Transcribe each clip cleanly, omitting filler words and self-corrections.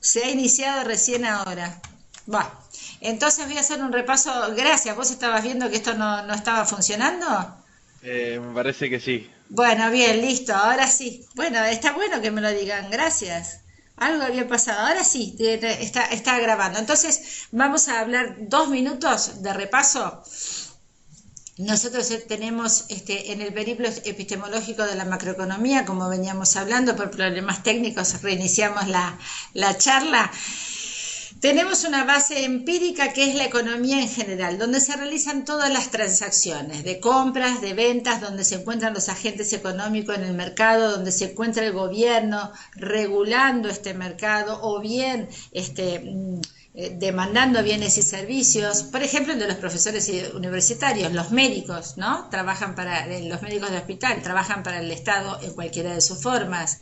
Se ha iniciado recién ahora. Va. Entonces voy a hacer un repaso. Gracias. ¿Vos estabas viendo que esto no estaba funcionando? Me parece que sí. Bueno, bien, listo. Ahora sí. Bueno, está bueno que me lo digan. Gracias. Algo había pasado. Ahora sí, está grabando. Entonces, vamos a hablar 2 minutos de repaso. Nosotros tenemos en el periplo epistemológico de la macroeconomía, como veníamos hablando, por problemas técnicos reiniciamos la charla. Tenemos una base empírica que es la economía en general, donde se realizan todas las transacciones de compras, de ventas, donde se encuentran los agentes económicos en el mercado, donde se encuentra el gobierno regulando este mercado o bien demandando bienes y servicios. Por ejemplo, el de los profesores universitarios, los médicos, ¿no? Trabajan para los médicos de hospital, trabajan para el Estado en cualquiera de sus formas.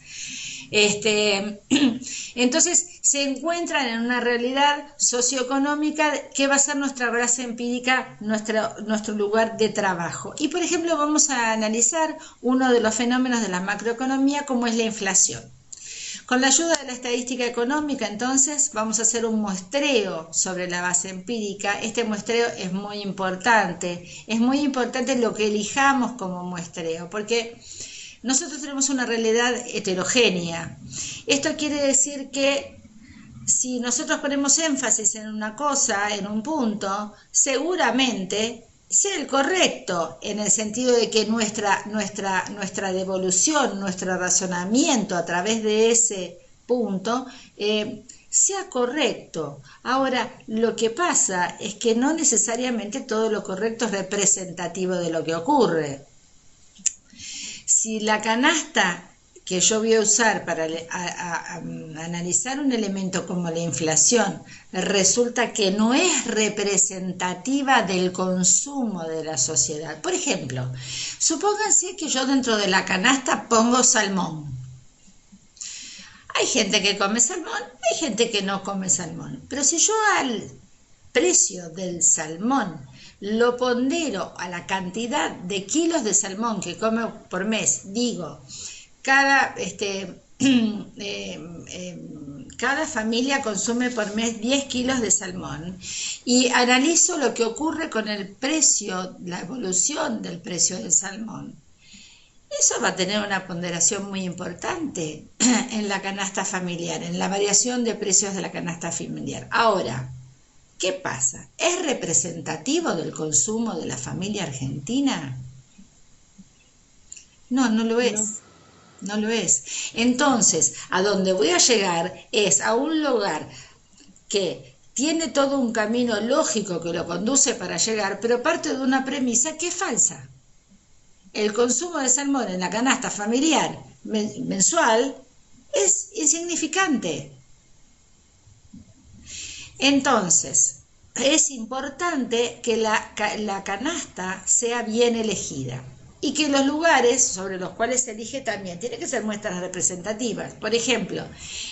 Entonces se encuentran en una realidad socioeconómica que va a ser nuestra base empírica, nuestro lugar de trabajo. Y por ejemplo vamos a analizar uno de los fenómenos de la macroeconomía, como es la inflación. Con la ayuda de la estadística económica, entonces, vamos a hacer un muestreo sobre la base empírica. Este muestreo es muy importante. Es muy importante lo que elijamos como muestreo, porque nosotros tenemos una realidad heterogénea. Esto quiere decir que si nosotros ponemos énfasis en una cosa, en un punto, seguramente sea el correcto, en el sentido de que nuestra devolución, nuestro razonamiento a través de ese punto sea correcto. Ahora, lo que pasa es que no necesariamente todo lo correcto es representativo de lo que ocurre. Si la canasta que yo voy a usar para analizar un elemento como la inflación resulta que no es representativa del consumo de la sociedad. Por ejemplo, supónganse que yo dentro de la canasta pongo salmón. Hay gente que come salmón, hay gente que no come salmón. Pero si yo al precio del salmón lo pondero a la cantidad de kilos de salmón que come por mes, digo, cada cada familia consume por mes 10 kilos de salmón, y analizo lo que ocurre con el precio, la evolución del precio del salmón, eso va a tener una ponderación muy importante en la canasta familiar, en la variación de precios de la canasta familiar. Ahora, ¿qué pasa? ¿Es representativo del consumo de la familia argentina? No, no lo No. es. No lo es. Entonces, a donde voy a llegar es a un lugar que tiene todo un camino lógico que lo conduce para llegar, pero parte de una premisa que es falsa. El consumo de salmón en la canasta familiar mensual es insignificante. Entonces, es importante que la canasta sea bien elegida y que los lugares sobre los cuales se elige también tienen que ser muestras representativas. Por ejemplo,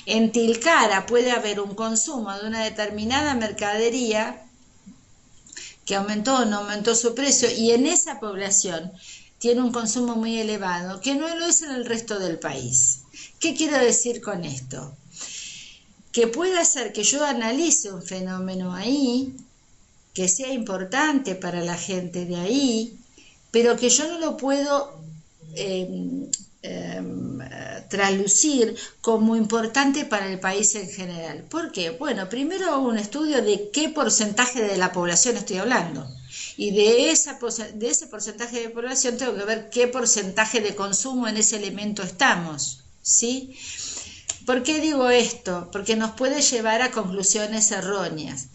en Tilcara puede haber un consumo de una determinada mercadería que aumentó o no aumentó su precio, y en esa población tiene un consumo muy elevado que no lo es en el resto del país. ¿Qué quiero decir con esto? Que puede ser que yo analice un fenómeno ahí, que sea importante para la gente de ahí, pero que yo no lo puedo traslucir como importante para el país en general. ¿Por qué? Bueno, primero hago un estudio de qué porcentaje de la población estoy hablando. Y de ese porcentaje de población tengo que ver qué porcentaje de consumo en ese elemento estamos, ¿sí? ¿Por qué digo esto? Porque nos puede llevar a conclusiones erróneas.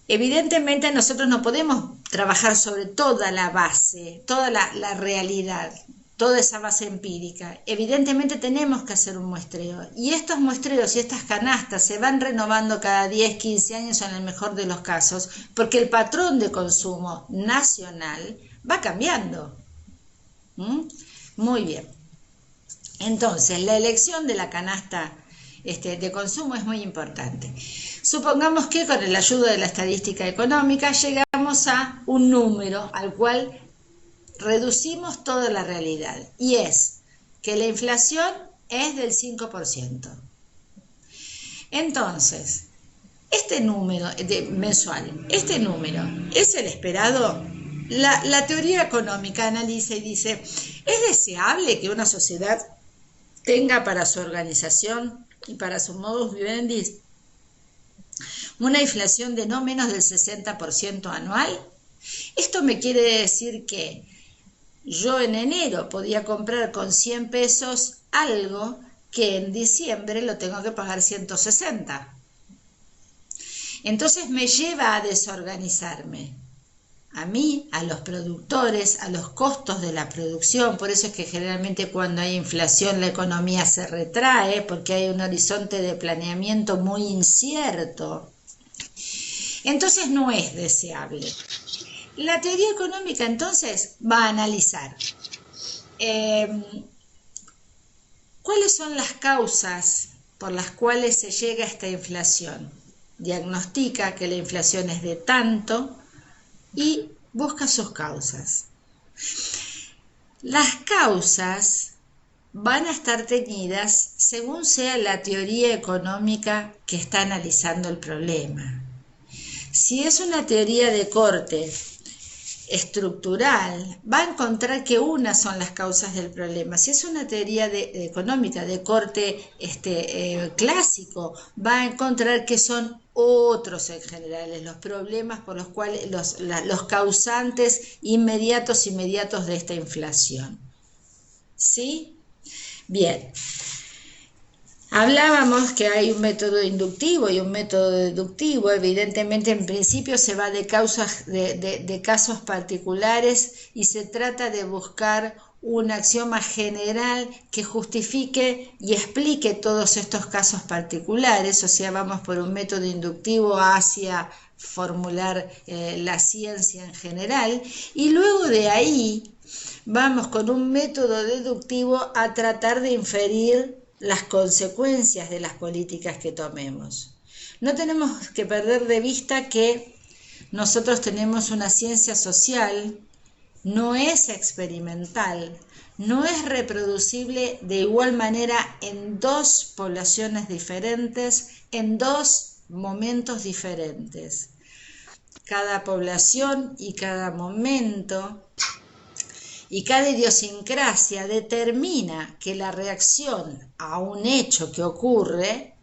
Evidentemente nosotros no podemos trabajar sobre toda la base, toda la realidad, toda esa base empírica. Evidentemente tenemos que hacer un muestreo, y estos muestreos y estas canastas se van renovando cada 10, 15 años en el mejor de los casos, porque el patrón de consumo nacional va cambiando. Muy bien. Entonces, la elección de la canasta de consumo es muy importante. Supongamos que con la ayuda de la estadística económica llegamos a un número al cual reducimos toda la realidad, y es que la inflación es del 5%. Entonces, este número mensual, este número, ¿es el esperado? La teoría económica analiza y dice, ¿es deseable que una sociedad tenga para su organización y para su modus vivendi una inflación de no menos del 60% anual? Esto me quiere decir que yo en enero podía comprar con 100 pesos algo que en diciembre lo tengo que pagar 160. Entonces me lleva a desorganizarme. A mí, a los productores, a los costos de la producción. Por eso es que generalmente cuando hay inflación la economía se retrae, porque hay un horizonte de planeamiento muy incierto. Entonces no es deseable. La teoría económica entonces va a analizar cuáles son las causas por las cuales se llega a esta inflación. Diagnostica que la inflación es de tanto y busca sus causas. Las causas van a estar teñidas según sea la teoría económica que está analizando el problema. Si es una teoría de corte estructural, va a encontrar que unas son las causas del problema. Si es una teoría económica de corte clásico, va a encontrar que son otros en general los problemas por los cuales los causantes inmediatos de esta inflación. ¿Sí? Bien. Hablábamos que hay un método inductivo y un método deductivo. Evidentemente, en principio se va de casos particulares y se trata de buscar un axioma general que justifique y explique todos estos casos particulares. O sea, vamos por un método inductivo hacia formular la ciencia en general, y luego de ahí vamos con un método deductivo a tratar de inferir las consecuencias de las políticas que tomemos. No tenemos que perder de vista que nosotros tenemos una ciencia social, no es experimental, no es reproducible de igual manera en dos poblaciones diferentes, en dos momentos diferentes. Cada población y cada momento y cada idiosincrasia determina que la reacción a un hecho que ocurre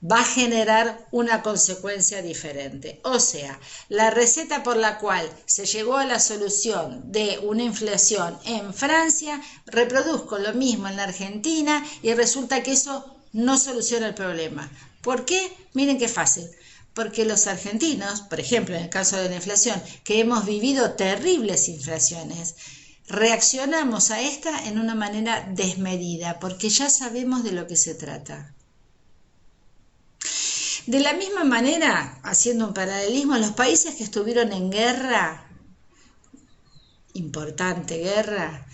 va a generar una consecuencia diferente. O sea, la receta por la cual se llegó a la solución de una inflación en Francia, reproduzco lo mismo en la Argentina y resulta que eso no soluciona el problema. ¿Por qué? Miren qué fácil. Porque los argentinos, por ejemplo, en el caso de la inflación, que hemos vivido terribles inflaciones, reaccionamos a esta en una manera desmedida, porque ya sabemos de lo que se trata. De la misma manera, haciendo un paralelismo, los países que estuvieron en guerra, importante guerra,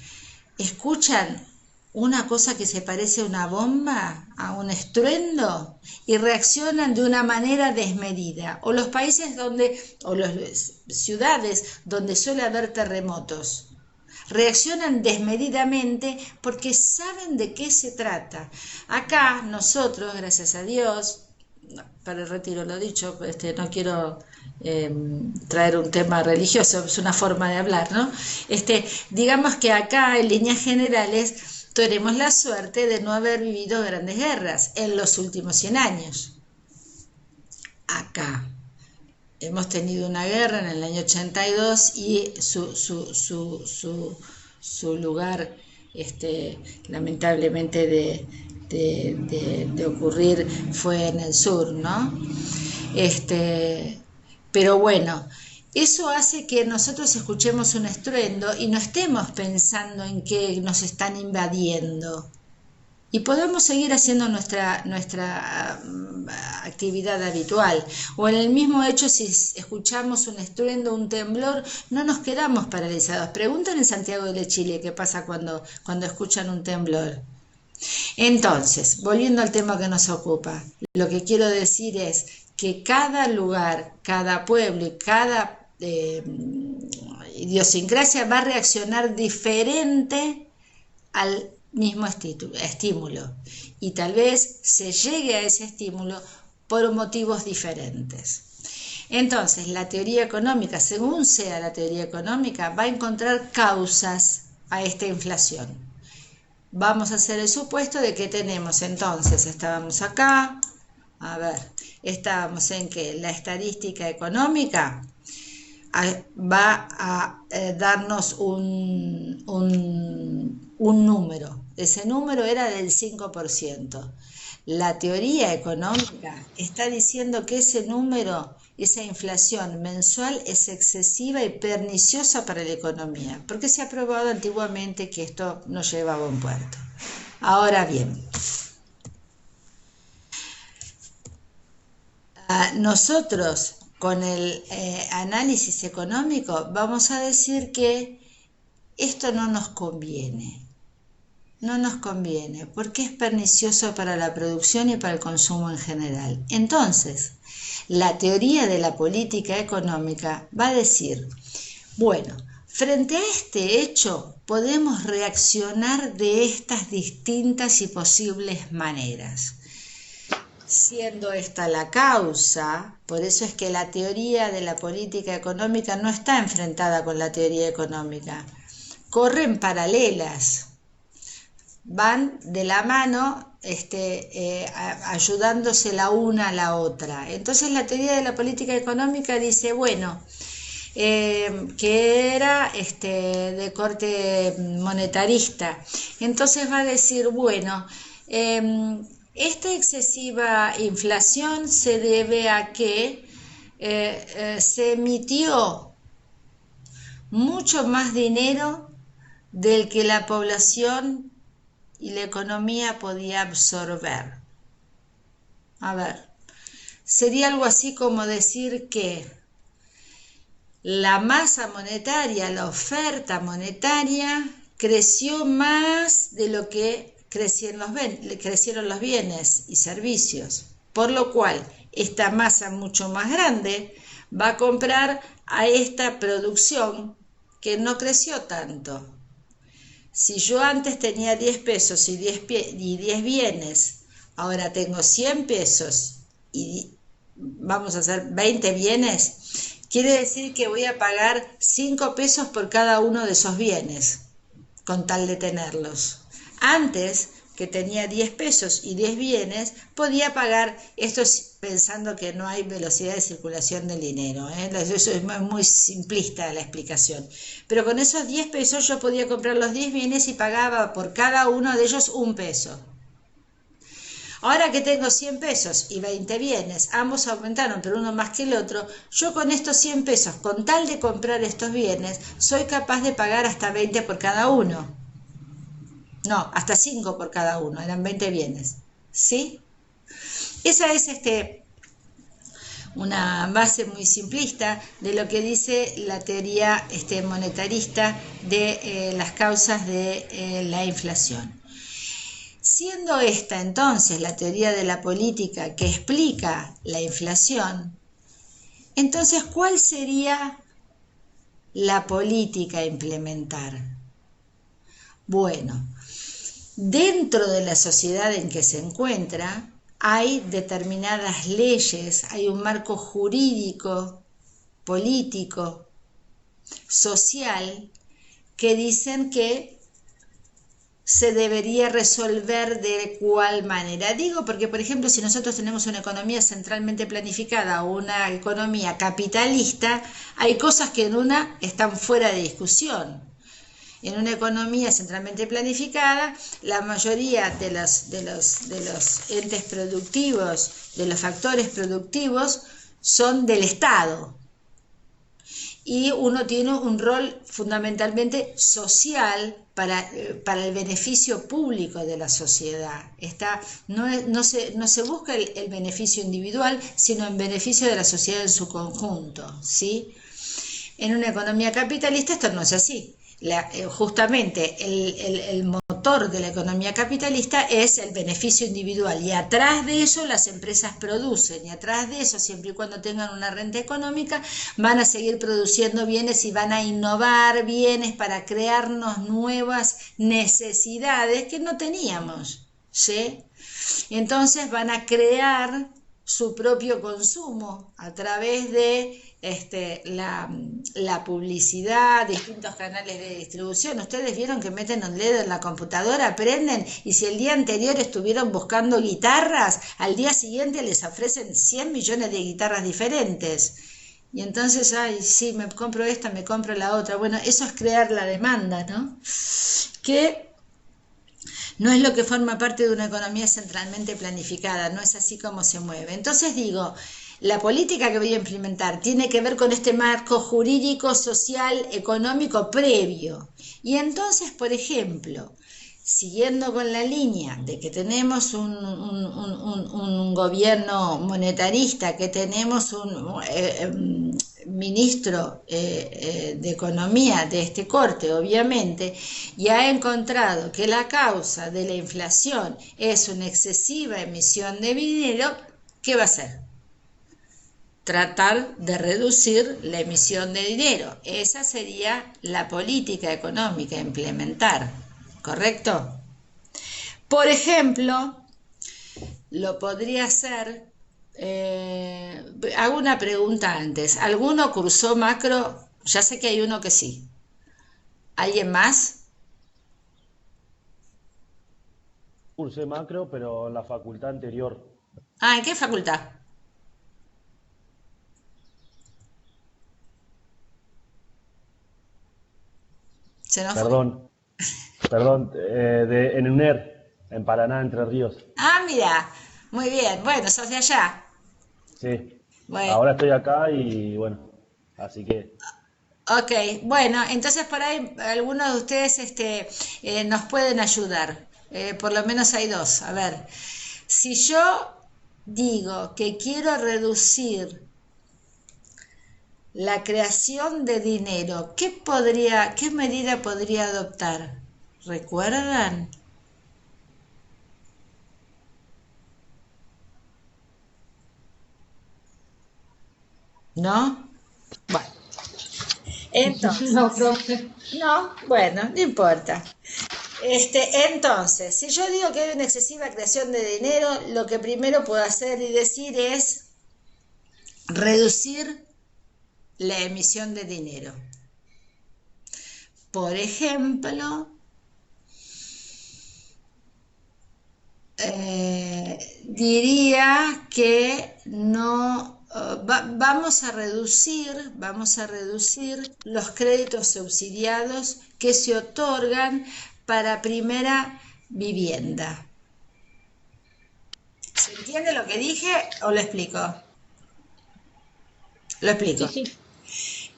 escuchan una cosa que se parece a una bomba, a un estruendo, y reaccionan de una manera desmedida. O los países o las ciudades donde suele haber terremotos, reaccionan desmedidamente porque saben de qué se trata. Acá nosotros, gracias a Dios, para el retiro lo dicho, no quiero traer un tema religioso, es una forma de hablar, ¿no? Digamos que acá en líneas generales tenemos la suerte de no haber vivido grandes guerras en los últimos 100 años. Acá hemos tenido una guerra en el año 82 y su lugar, lamentablemente, de ocurrir fue en el sur, ¿no? Pero bueno, eso hace que nosotros escuchemos un estruendo y no estemos pensando en que nos están invadiendo. Y podemos seguir haciendo nuestra actividad habitual. O en el mismo hecho, si escuchamos un estruendo, un temblor, no nos quedamos paralizados. Preguntan en Santiago de Chile qué pasa cuando escuchan un temblor. Entonces, volviendo al tema que nos ocupa, lo que quiero decir es que cada lugar, cada pueblo y cada idiosincrasia va a reaccionar diferente al mismo estímulo, y tal vez se llegue a ese estímulo por motivos diferentes. Entonces, la teoría económica, según sea la teoría económica, va a encontrar causas a esta inflación. Vamos a hacer el supuesto de que tenemos, entonces, estábamos acá, a ver, estábamos en que la estadística económica va a darnos un número. Ese número era del 5%. La teoría económica está diciendo que ese número, esa inflación mensual es excesiva y perniciosa para la economía, porque se ha probado antiguamente que esto no lleva a buen puerto. Ahora bien, nosotros con el análisis económico vamos a decir que esto no nos conviene. No nos conviene porque es pernicioso para la producción y para el consumo en general. Entonces, la teoría de la política económica va a decir, bueno, frente a este hecho podemos reaccionar de estas distintas y posibles maneras. Siendo esta la causa, por eso es que la teoría de la política económica no está enfrentada con la teoría económica, corren paralelas. Van de la mano ayudándose la una a la otra. Entonces la teoría de la política económica dice, bueno, que era de corte monetarista. Entonces va a decir, bueno, esta excesiva inflación se debe a que se emitió mucho más dinero del que la población y la economía podía absorber. A ver, sería algo así como decir que la masa monetaria, la oferta monetaria, creció más de lo que crecieron los bienes y servicios, por lo cual esta masa mucho más grande va a comprar a esta producción que no creció tanto. Si yo antes tenía 10 pesos y 10 bienes, ahora tengo 100 pesos y vamos a hacer 20 bienes, quiere decir que voy a pagar 5 pesos por cada uno de esos bienes, con tal de tenerlos. Antes, que tenía 10 pesos y 10 bienes, podía pagar, esto pensando que no hay velocidad de circulación del dinero, eso es muy simplista la explicación, pero con esos 10 pesos yo podía comprar los 10 bienes y pagaba por cada uno de ellos 1 peso. Ahora que tengo 100 pesos y 20 bienes, ambos aumentaron, pero uno más que el otro, yo con estos 100 pesos, con tal de comprar estos bienes, soy capaz de pagar hasta 20 por cada uno. No, hasta 5 por cada uno, eran 20 bienes, ¿sí? Esa es una base muy simplista de lo que dice la teoría monetarista de las causas de la inflación. Siendo esta entonces la teoría de la política que explica la inflación, entonces, ¿cuál sería la política a implementar? Bueno, dentro de la sociedad en que se encuentra, hay determinadas leyes, hay un marco jurídico, político, social, que dicen que se debería resolver de cuál manera. Digo porque, por ejemplo, si nosotros tenemos una economía centralmente planificada o una economía capitalista, hay cosas que en una están fuera de discusión. En una economía centralmente planificada, la mayoría de los entes productivos, de los factores productivos, son del Estado. Y uno tiene un rol fundamentalmente social para el beneficio público de la sociedad. No se busca el beneficio individual, sino el beneficio de la sociedad en su conjunto, ¿sí? En una economía capitalista esto no es así. Justamente el motor de la economía capitalista es el beneficio individual, y atrás de eso las empresas producen, y atrás de eso, siempre y cuando tengan una renta económica, van a seguir produciendo bienes y van a innovar bienes para crearnos nuevas necesidades que no teníamos, ¿sí? Entonces van a crear su propio consumo a través de la publicidad, distintos canales de distribución. Ustedes vieron que meten un dedo en la computadora, prenden, y si el día anterior estuvieron buscando guitarras, al día siguiente les ofrecen 100 millones de guitarras diferentes. Y entonces, ay, sí, me compro esta, me compro la otra. Bueno, eso es crear la demanda, ¿no? Que no es lo que forma parte de una economía centralmente planificada, no es así como se mueve. Entonces digo, la política que voy a implementar tiene que ver con este marco jurídico, social, económico previo. Y entonces, por ejemplo, siguiendo con la línea de que tenemos un gobierno monetarista, que tenemos un ministro de Economía de este corte, obviamente, y ha encontrado que la causa de la inflación es una excesiva emisión de dinero, ¿qué va a hacer? Tratar de reducir la emisión de dinero. Esa sería la política económica a implementar, ¿correcto? Por ejemplo, lo podría hacer, hago una pregunta antes, ¿alguno cursó macro? Ya sé que hay uno que sí. ¿Alguien más? Cursé macro, pero en la facultad anterior. Ah, ¿en qué facultad? Se nos fue. Perdón, en UNER, en Paraná, Entre Ríos. Ah, mira, muy bien, bueno, sos de allá. Sí. Bueno, Ahora estoy acá y bueno, así que ok, bueno, entonces por ahí algunos de ustedes nos pueden ayudar. Por lo menos hay dos. A ver, si yo digo que quiero reducir la creación de dinero, qué medida podría adoptar? ¿Recuerdan? ¿No? Bueno, No, entonces, profe. no, bueno, no importa. Entonces, si yo digo que hay una excesiva creación de dinero, lo que primero puedo hacer y decir es reducir la emisión de dinero. Por ejemplo, diría que no vamos a reducir los créditos subsidiados que se otorgan para primera vivienda. ¿Se entiende lo que dije o lo explico? Lo Sí, explico. sí.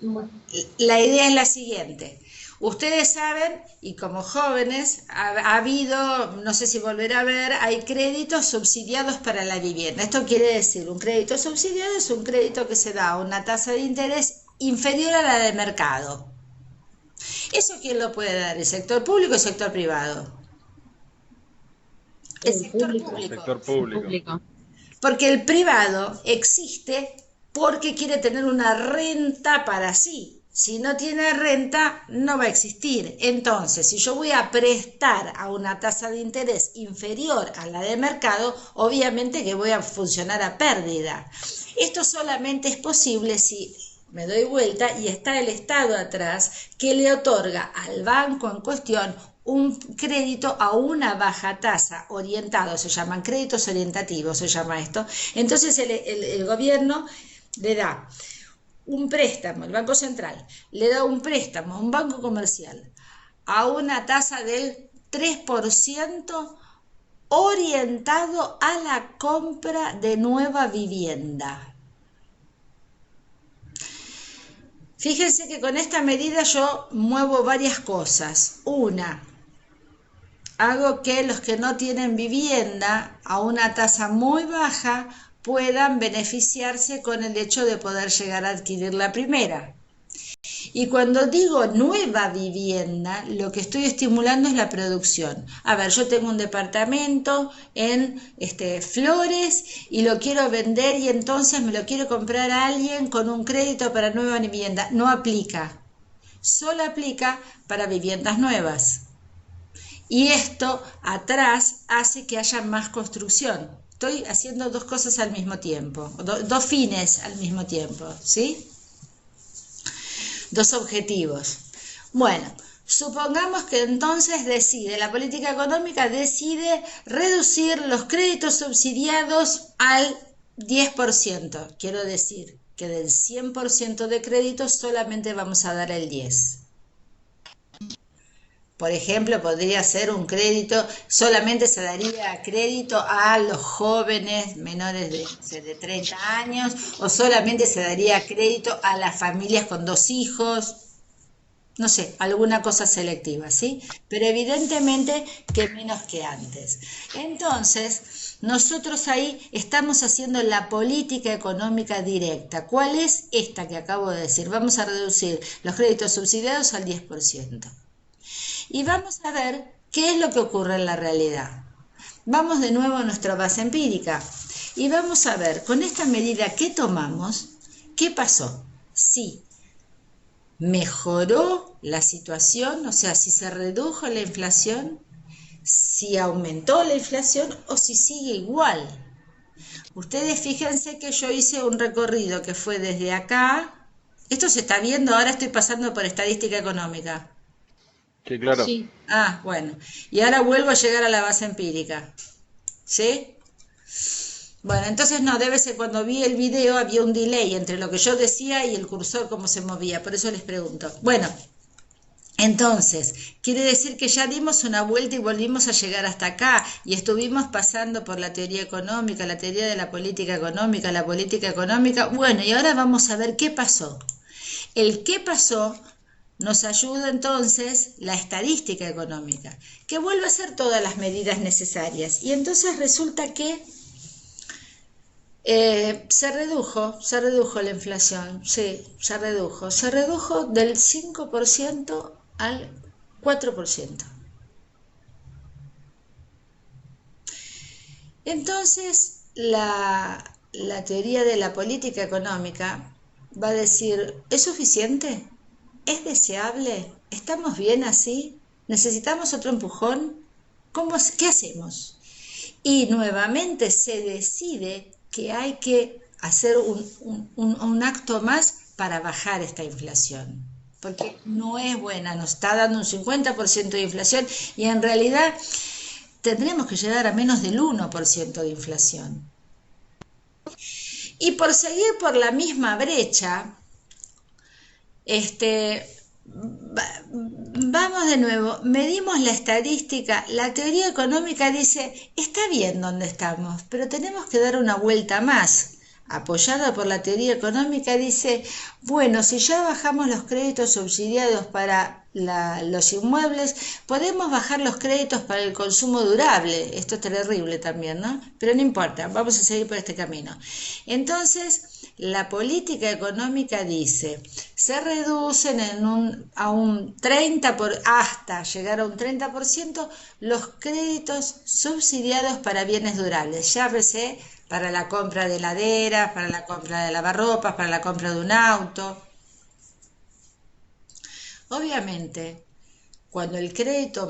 Bueno, La idea es la siguiente. Ustedes saben, y como jóvenes, ha habido, no sé si volverá a ver, hay créditos subsidiados para la vivienda. Esto quiere decir, un crédito subsidiado es un crédito que se da a una tasa de interés inferior a la de mercado. ¿Eso quién lo puede dar? ¿El sector público o el sector privado? El el sector público. público. Sector El público. público. Porque el privado existe porque quiere tener una renta para sí. Si no tiene renta, no va a existir. Entonces, si yo voy a prestar a una tasa de interés inferior a la de mercado, obviamente que voy a funcionar a pérdida. Esto solamente es posible si me doy vuelta y está el Estado atrás que le otorga al banco en cuestión un crédito a una baja tasa orientado, se llaman créditos orientativos, se llama esto. Entonces el gobierno le da un préstamo, el Banco Central le da un préstamo a un banco comercial a una tasa del 3% orientado a la compra de nueva vivienda. Fíjense que con esta medida yo muevo varias cosas. Una, hago que los que no tienen vivienda a una tasa muy baja puedan beneficiarse con el hecho de poder llegar a adquirir la primera. Y cuando digo nueva vivienda, lo que estoy estimulando es la producción. A ver, yo tengo un departamento en Flores y lo quiero vender y entonces me lo quiere comprar a alguien con un crédito para nueva vivienda. No aplica. Solo aplica para viviendas nuevas. Y esto atrás hace que haya más construcción. Estoy haciendo dos cosas al mismo tiempo, dos fines al mismo tiempo, ¿sí? Dos objetivos. Bueno, supongamos que entonces la política económica decide reducir los créditos subsidiados al 10%. Quiero decir que del 100% de créditos solamente vamos a dar el 10%. Por ejemplo, podría ser un crédito, solamente se daría crédito a los jóvenes menores de 30 años, o solamente se daría crédito a las familias con 2 hijos, no sé, alguna cosa selectiva, ¿sí? Pero evidentemente que menos que antes. Entonces, nosotros ahí estamos haciendo la política económica directa. ¿Cuál es esta que acabo de decir? Vamos a reducir los créditos subsidiados al 10%. Y vamos a ver qué es lo que ocurre en la realidad. Vamos de nuevo a nuestra base empírica y vamos a ver con esta medida que tomamos, ¿qué pasó? Si mejoró la situación, o sea, si se redujo la inflación, si aumentó la inflación o si sigue igual. Ustedes fíjense que yo hice un recorrido que fue desde acá. Esto se está viendo, ahora estoy pasando por estadística económica. Sí, claro. Sí, Ah, bueno. Y ahora vuelvo a llegar a la base empírica. ¿Sí? Bueno, entonces no, debe ser cuando vi el video había un delay entre lo que yo decía y el cursor cómo se movía, por eso les pregunto. Bueno, entonces, quiere decir que ya dimos una vuelta y volvimos a llegar hasta acá y estuvimos pasando por la teoría económica, la teoría de la política económica, la política económica. Bueno, y ahora vamos a ver qué pasó. El qué pasó nos ayuda entonces la estadística económica, que vuelve a hacer todas las medidas necesarias. Y entonces resulta que se redujo la inflación, sí, se redujo del 5% al 4%. Entonces, la teoría de la política económica va a decir, ¿es suficiente? ¿Es deseable? ¿Estamos bien así? ¿Necesitamos otro empujón? ¿Qué hacemos? Y nuevamente se decide que hay que hacer un acto más para bajar esta inflación, porque no es buena, nos está dando un 50% de inflación y en realidad tendremos que llegar a menos del 1% de inflación. Y por seguir por la misma brecha, vamos de nuevo, medimos la estadística, la teoría económica dice, está bien donde estamos, pero tenemos que dar una vuelta más. Apoyada por la teoría económica dice, bueno, si ya bajamos los créditos subsidiados para los inmuebles, podemos bajar los créditos para el consumo durable. Esto es terrible también, ¿no? Pero no importa, vamos a seguir por este camino. Entonces, la política económica dice, se reducen a un 30%, hasta llegar a un 30%, los créditos subsidiados para bienes durables. Llámese para la compra de heladeras, para la compra de lavarropas, para la compra de un auto. Obviamente, cuando el crédito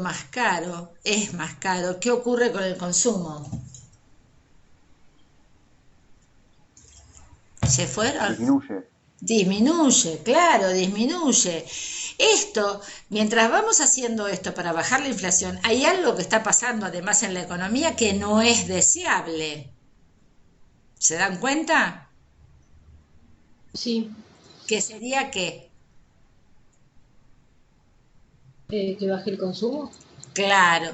es más caro, ¿qué ocurre con el consumo? ¿Se fueron? Disminuye, claro, disminuye. Esto, mientras vamos haciendo esto para bajar la inflación, hay algo que está pasando además en la economía que no es deseable. ¿Se dan cuenta? sí, ¿Qué sería qué? que baje el consumo. Claro,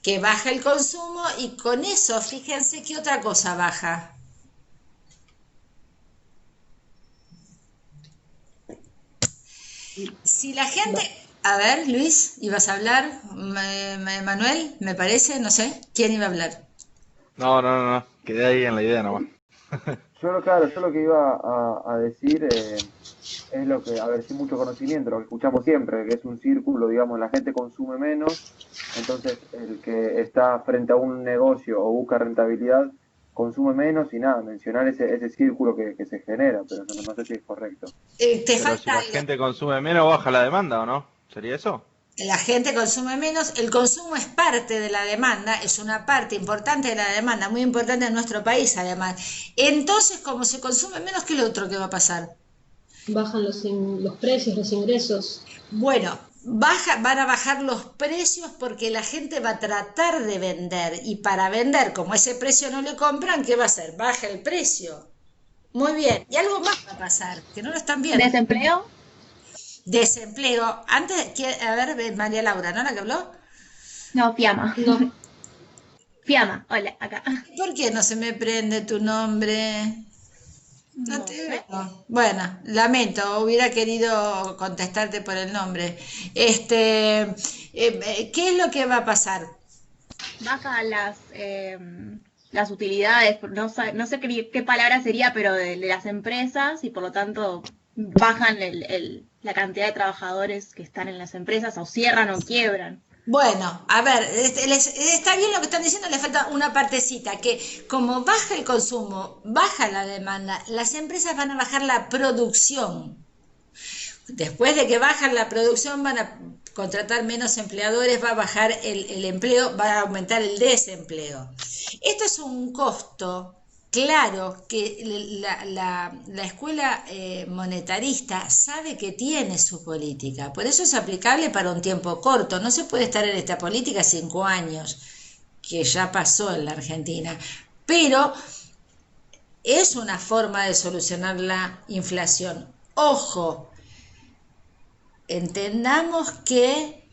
que baja el consumo y con eso, fíjense qué otra cosa baja. Si la gente... Va- A ver, Luis, ¿ibas a hablar? Manuel, me parece, no sé, ¿quién iba a hablar? No. Quedé ahí en la idea nomás. Yo lo que iba a decir es lo que, a ver, sin mucho conocimiento, lo que escuchamos siempre, que es un círculo, digamos, la gente consume menos, entonces el que está frente a un negocio o busca rentabilidad consume menos y nada, mencionar ese círculo que se genera, pero no sé si es correcto. Te Pero si falta la algo. gente consume menos, baja la demanda, ¿o no? ¿Sería eso? La gente consume menos, el consumo es parte de la demanda, es una parte importante de la demanda, muy importante en nuestro país además. Entonces, como se consume menos, ¿qué es lo otro que va a pasar? Bajan los precios, los ingresos. Bueno, van a bajar los precios porque la gente va a tratar de vender y para vender, como ese precio no le compran, ¿qué va a hacer? Baja el precio. Muy bien, y algo más va a pasar, que no lo están viendo. ¿Desempleo? Desempleo. Antes, a ver, María Laura, ¿no? La que habló. No, Fiamma. No, Fiamma, hola, acá. ¿Por qué no se me prende tu nombre? No No te sé. veo. Bueno, lamento, hubiera querido contestarte por el nombre. ¿Qué es lo que va a pasar? Bajan las utilidades, no sé qué palabra sería, pero de las empresas y por lo tanto bajan la cantidad de trabajadores que están en las empresas o cierran o quiebran. Bueno, a ver, está bien lo que están diciendo, le falta una partecita, que como baja el consumo, baja la demanda, las empresas van a bajar la producción. Después de que bajan la producción van a contratar menos empleadores, va a bajar el empleo, va a aumentar el desempleo. Esto es un costo claro que la escuela monetarista sabe que tiene su política, por eso es aplicable para un tiempo corto, no se puede estar en esta política 5 años, que ya pasó en la Argentina, pero es una forma de solucionar la inflación. Ojo, entendamos que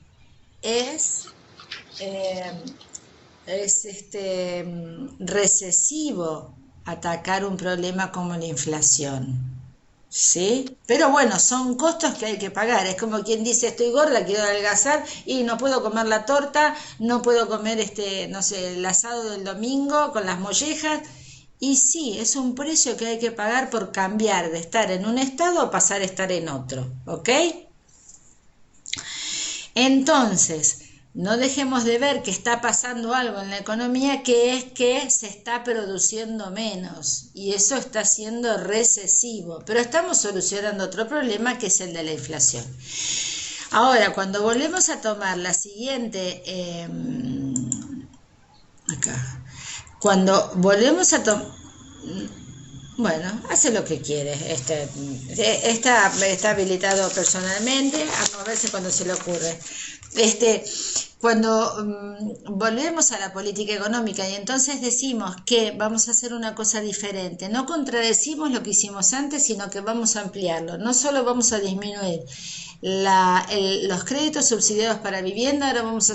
es, eh, recesivo atacar un problema como la inflación, ¿sí? Pero bueno, son costos que hay que pagar. Es como quien dice, estoy gorda, quiero adelgazar y no puedo comer la torta, no puedo comer no sé, el asado del domingo con las mollejas. Y sí, es un precio que hay que pagar por cambiar de estar en un estado a pasar a estar en otro, ¿ok? Entonces, no dejemos de ver que está pasando algo en la economía, que es que se está produciendo menos y eso está siendo recesivo, pero estamos solucionando otro problema que es el de la inflación. Ahora, cuando volvemos a tomar la siguiente, acá, cuando volvemos a tomar, bueno, hace lo que quiere. Está habilitado personalmente a moverse cuando se le ocurre. Cuando volvemos a la política económica y entonces decimos que vamos a hacer una cosa diferente, no contradecimos lo que hicimos antes, sino que vamos a ampliarlo. No solo vamos a disminuir los créditos subsidiados para vivienda, ahora vamos a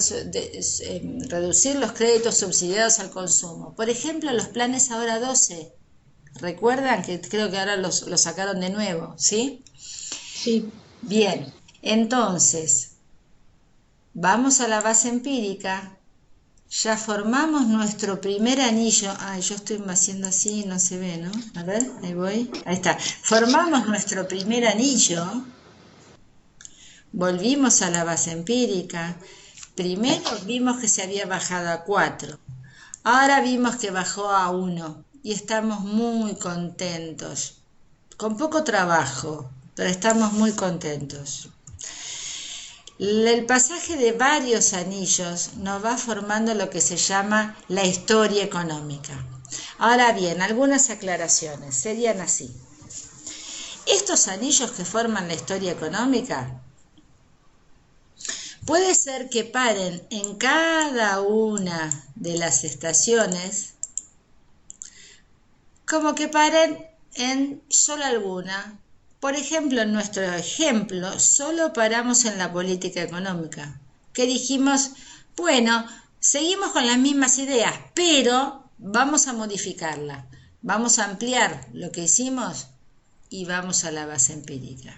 reducir los créditos subsidiados al consumo. Por ejemplo, los planes ahora 12. ¿Recuerdan? Que creo que ahora los sacaron de nuevo, ¿sí? sí. Bien, entonces, vamos a la base empírica, ya formamos nuestro primer anillo. Ay, yo estoy haciendo así, no se ve, ¿no? A ver, ahí voy. Ahí está. Formamos nuestro primer anillo, volvimos a la base empírica. Primero vimos que se había bajado a 4, ahora vimos que bajó a 1. Y estamos muy contentos, con poco trabajo, pero estamos muy contentos. El pasaje de varios anillos nos va formando lo que se llama la historia económica. Ahora bien, algunas aclaraciones serían así. Estos anillos que forman la historia económica, puede ser que paren en cada una de las estaciones, como que paren en solo alguna. Por ejemplo, en nuestro ejemplo, solo paramos en la política económica, que dijimos, bueno, seguimos con las mismas ideas, pero vamos a modificarla, vamos a ampliar lo que hicimos y vamos a la base empírica.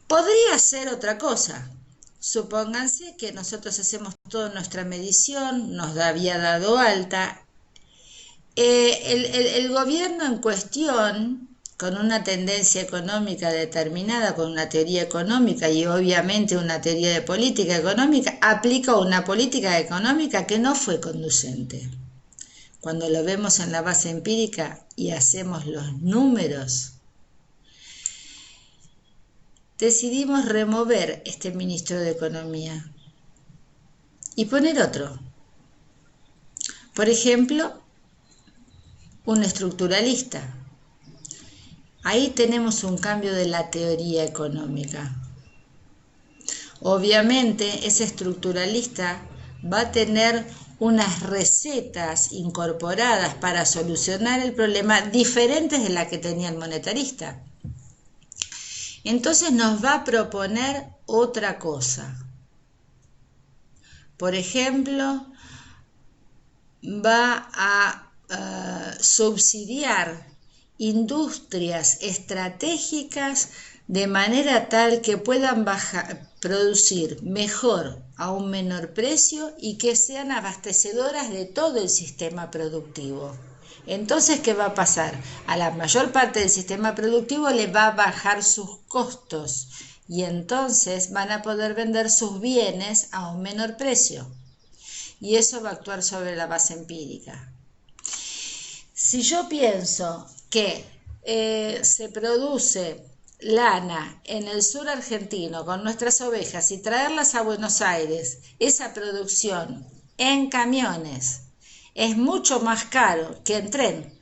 Podría ser otra cosa. Supónganse que nosotros hacemos toda nuestra medición, nos había dado alta. El gobierno en cuestión, con una tendencia económica determinada, con una teoría económica y obviamente una teoría de política económica, aplicó una política económica que no fue conducente. Cuando lo vemos en la base empírica y hacemos los números, decidimos remover este ministro de Economía y poner otro. Por ejemplo, un estructuralista. Ahí tenemos un cambio de la teoría económica. Obviamente, ese estructuralista va a tener unas recetas incorporadas para solucionar el problema diferentes de las que tenía el monetarista. Entonces nos va a proponer otra cosa. Por ejemplo, va a subsidiar industrias estratégicas de manera tal que puedan producir mejor a un menor precio y que sean abastecedoras de todo el sistema productivo. Entonces, ¿qué va a pasar? A la mayor parte del sistema productivo le va a bajar sus costos y entonces van a poder vender sus bienes a un menor precio. Y eso va a actuar sobre la base empírica. Si yo pienso que se produce lana en el sur argentino con nuestras ovejas y traerlas a Buenos Aires, esa producción en camiones es mucho más caro que en tren,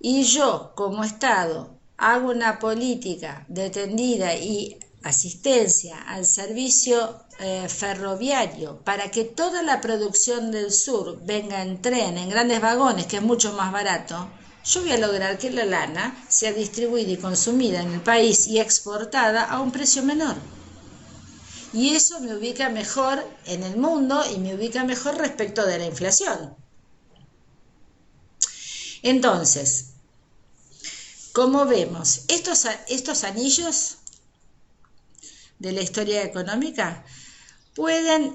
y yo como Estado hago una política de tendida y asistencia al servicio ferroviario para que toda la producción del sur venga en tren, en grandes vagones, que es mucho más barato, yo voy a lograr que la lana sea distribuida y consumida en el país y exportada a un precio menor. Y eso me ubica mejor en el mundo y me ubica mejor respecto de la inflación. Entonces, como vemos, estos anillos de la historia económica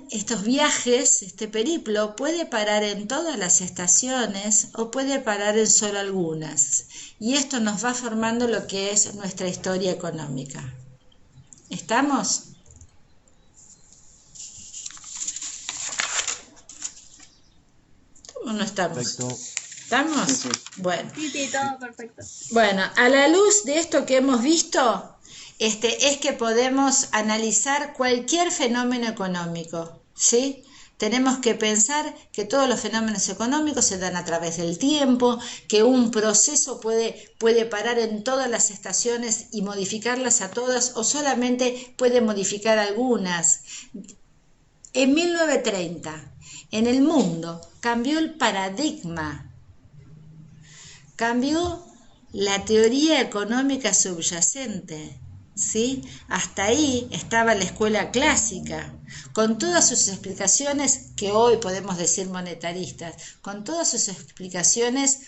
estos viajes, este periplo, puede parar en todas las estaciones o puede parar en solo algunas. Y esto nos va formando lo que es nuestra historia económica. ¿Estamos? ¿O no estamos? Perfecto. ¿Estamos? Sí. Bueno. Sí, todo perfecto. Bueno, a la luz de esto que hemos visto, es que podemos analizar cualquier fenómeno económico, ¿sí? Tenemos que pensar que todos los fenómenos económicos se dan a través del tiempo, que un proceso puede parar en todas las estaciones y modificarlas a todas, o solamente puede modificar algunas. En 1930, en el mundo, cambió el paradigma, cambió la teoría económica subyacente. ¿Sí? Hasta ahí estaba la escuela clásica, con todas sus explicaciones que hoy podemos decir monetaristas, con todas sus explicaciones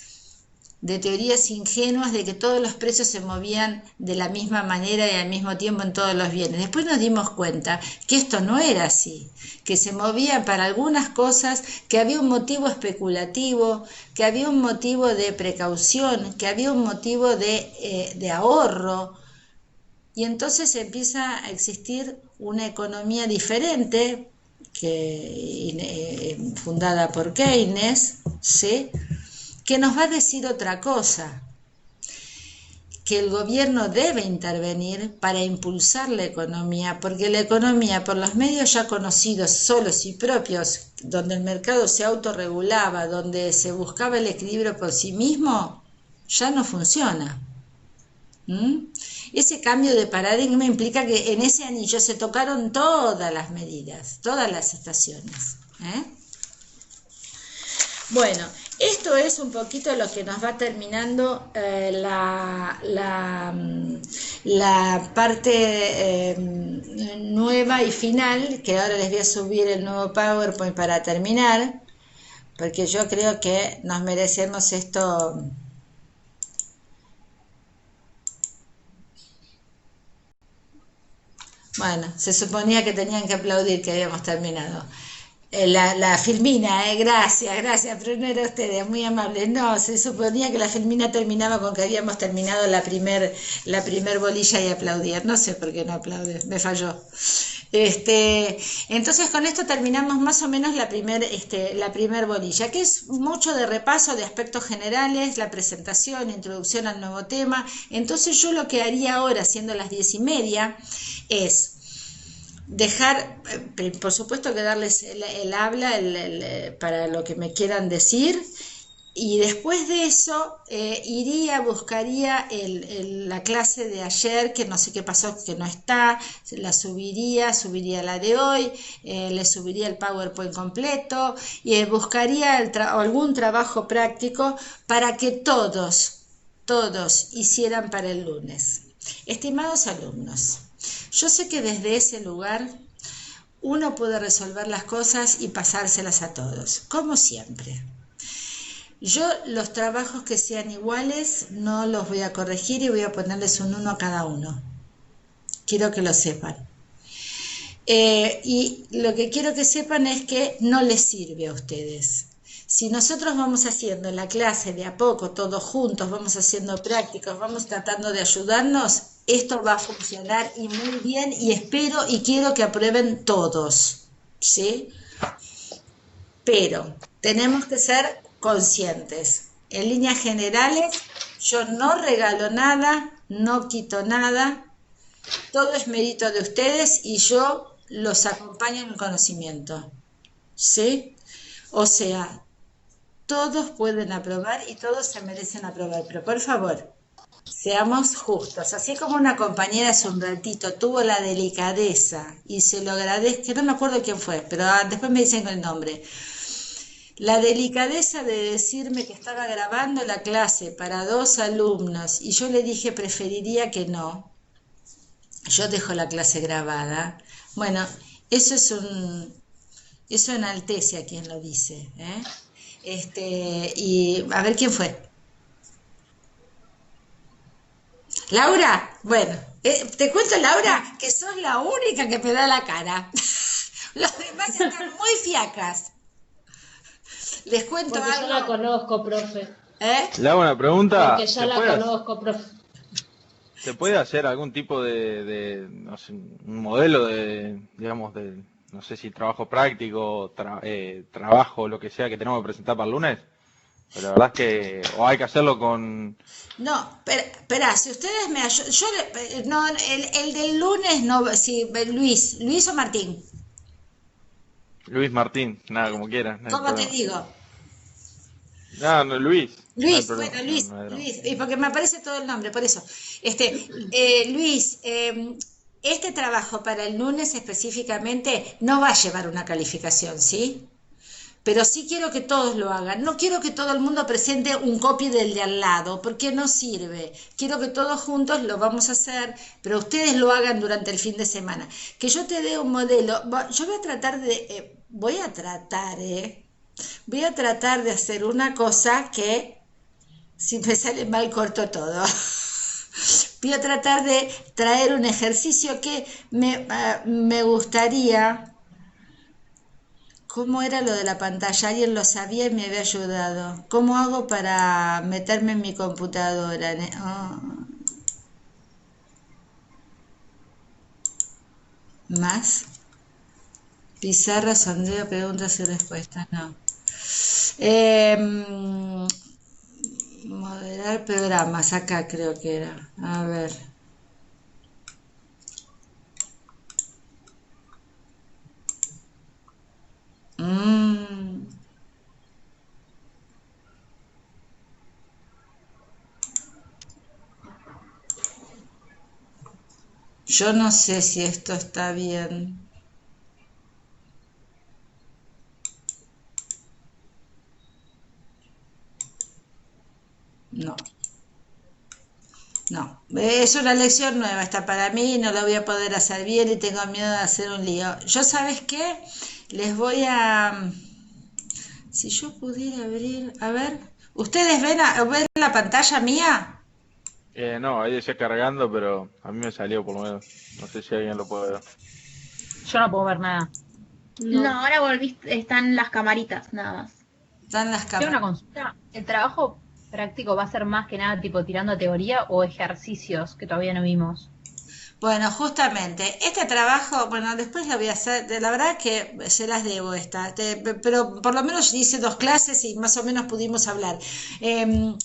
de teorías ingenuas de que todos los precios se movían de la misma manera y al mismo tiempo en todos los bienes. Después nos dimos cuenta que esto no era así, que se movían para algunas cosas, que había un motivo especulativo, que había un motivo de precaución, que había un motivo de ahorro. Y entonces empieza a existir una economía diferente, fundada por Keynes, ¿sí? Que nos va a decir otra cosa, que el gobierno debe intervenir para impulsar la economía, porque la economía, por los medios ya conocidos, solos y propios, donde el mercado se autorregulaba, donde se buscaba el equilibrio por sí mismo, ya no funciona. Ese cambio de paradigma implica que en ese anillo se tocaron todas las medidas, todas las estaciones. Bueno, esto es un poquito lo que nos va terminando la parte nueva y final, que ahora les voy a subir el nuevo PowerPoint para terminar, porque yo creo que nos merecemos esto. Bueno, se suponía que tenían que aplaudir que habíamos terminado. La Filmina, gracias, pero no era ustedes, muy amables. No, se suponía que la Filmina terminaba con que habíamos terminado la primer bolilla y aplaudían. No sé por qué no aplauden, me falló. Entonces con esto terminamos más o menos la primer bolilla, que es mucho de repaso de aspectos generales, la presentación, introducción al nuevo tema. Entonces yo lo que haría ahora, siendo las 10:30, es dejar, por supuesto que darles el habla para lo que me quieran decir. Y después de eso buscaría la clase de ayer, que no sé qué pasó, que no está, la subiría la de hoy, le subiría el PowerPoint completo y buscaría algún trabajo práctico para que todos hicieran para el lunes. Estimados alumnos, yo sé que desde ese lugar uno puede resolver las cosas y pasárselas a todos, como siempre. Yo los trabajos que sean iguales no los voy a corregir y voy a ponerles un 1 a cada uno. Quiero que lo sepan. Y lo que quiero que sepan es que no les sirve a ustedes. Si nosotros vamos haciendo la clase de a poco, todos juntos, vamos haciendo prácticas, vamos tratando de ayudarnos, esto va a funcionar y muy bien, y espero y quiero que aprueben todos, ¿sí? Pero tenemos que ser conscientes. En líneas generales, yo no regalo nada, no quito nada, todo es mérito de ustedes y yo los acompaño en el conocimiento, ¿sí? O sea, todos pueden aprobar y todos se merecen aprobar, pero por favor, seamos justos. Así como una compañera hace un ratito tuvo la delicadeza, y se lo agradezco, no me acuerdo quién fue, pero después me dicen el nombre, la delicadeza de decirme que estaba grabando la clase para 2 alumnos y yo le dije preferiría que no. Yo dejo la clase grabada. Bueno, eso enaltece a quien lo dice, ¿eh? Y a ver quién fue. Laura, bueno, te cuento, Laura, que sos la única que me da la cara. Los demás están muy fiacas. Les cuento Porque algo. yo la conozco, profe. Le hago una pregunta. Porque ya la conozco, profe. ¿Se puede hacer algún tipo de no sé, un modelo de, digamos, de, no sé si trabajo práctico, trabajo, lo que sea que tenemos que presentar para el lunes? Pero la verdad es que, o hay que hacerlo con... No, espera, si ustedes me ayudan, no, el del lunes no, sí, Luis o Martín. Luis Martín, nada, como quieras. No ¿Cómo te digo? No, Luis. Luis, No bueno, problema, Luis, no hay drama. Luis, y porque me aparece todo el nombre, por eso. Luis, este trabajo para el lunes específicamente no va a llevar una calificación, ¿sí? Pero sí quiero que todos lo hagan. No quiero que todo el mundo presente un copy del de al lado, porque no sirve. Quiero que todos juntos lo vamos a hacer, pero ustedes lo hagan durante el fin de semana. Que yo te dé un modelo. Yo voy a tratar de... voy a tratar de hacer una cosa que, si me sale mal, corto todo. Voy a tratar de traer un ejercicio que me gustaría... ¿Cómo era lo de la pantalla? Alguien lo sabía y me había ayudado. ¿Cómo hago para meterme en mi computadora? ¿Más? Pizarra, sondeo, preguntas y respuestas. No. Moderar programas. Acá creo que era. A ver. Yo no sé si esto está bien. No. No, es una lección nueva esta para mí, no lo voy a poder hacer bien y tengo miedo de hacer un lío. Yo, ¿sabes qué? Les voy a... Si yo pudiera abrir... A ver, ¿ustedes ven la pantalla mía? No, ahí decía cargando, pero a mí me salió por lo menos. No sé si alguien lo puede ver. Yo no puedo ver nada. No, ahora volviste, están las camaritas, nada más. Están las Tengo una cámaras. consulta. ¿El trabajo práctico va a ser más que nada tipo tirando teoría o ejercicios que todavía no vimos? Bueno, justamente, este trabajo, bueno, después lo voy a hacer, la verdad que se las debo pero por lo menos hice 2 clases y más o menos pudimos hablar. Em,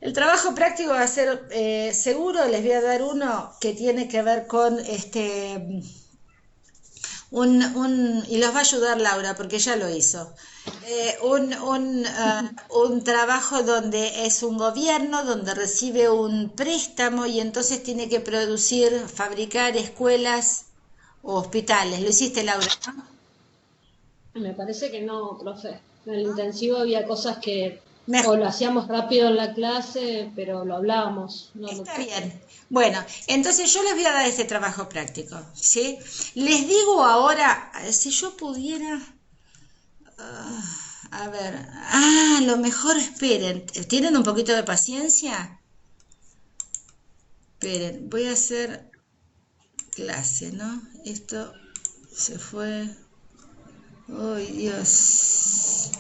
el trabajo práctico va a ser, seguro les voy a dar uno que tiene que ver con y los va a ayudar Laura porque ella lo hizo. Un trabajo donde es un gobierno, donde recibe un préstamo y entonces tiene que producir, fabricar escuelas o hospitales. Lo hiciste, Laura, ¿no? Me parece que no, profe. En el intensivo había cosas que o Mejor. lo hacíamos rápido en la clase, pero lo hablábamos. Está bien. Bueno, entonces yo les voy a dar este trabajo práctico, ¿sí? Les digo ahora, si yo pudiera, a ver, a lo mejor esperen, ¿tienen un poquito de paciencia? Esperen, voy a hacer clase, ¿no? Esto se fue. ¡Ay, Dios!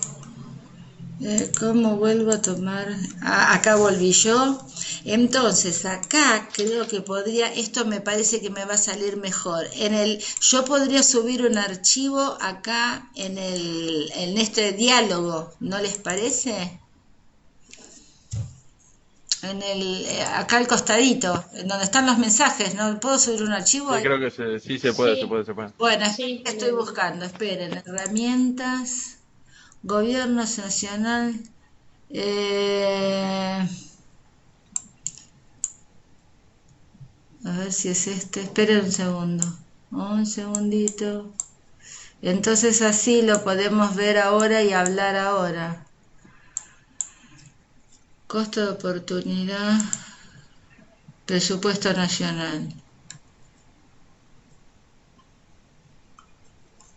¿Cómo vuelvo a tomar? Ah, acá volví yo. Entonces, acá creo que podría, esto me parece que me va a salir mejor. Yo podría subir un archivo acá en este diálogo, ¿no les parece? Acá al costadito, en donde están los mensajes, ¿no? ¿Puedo subir un archivo Sí, ahí? creo que sí se puede, Sí, se puede, se puede. Bueno, sí, estoy buscando, esperen, herramientas, gobierno nacional, eh, a ver si es este, esperen un segundito, entonces así lo podemos ver ahora y hablar ahora. Costo de oportunidad, presupuesto nacional.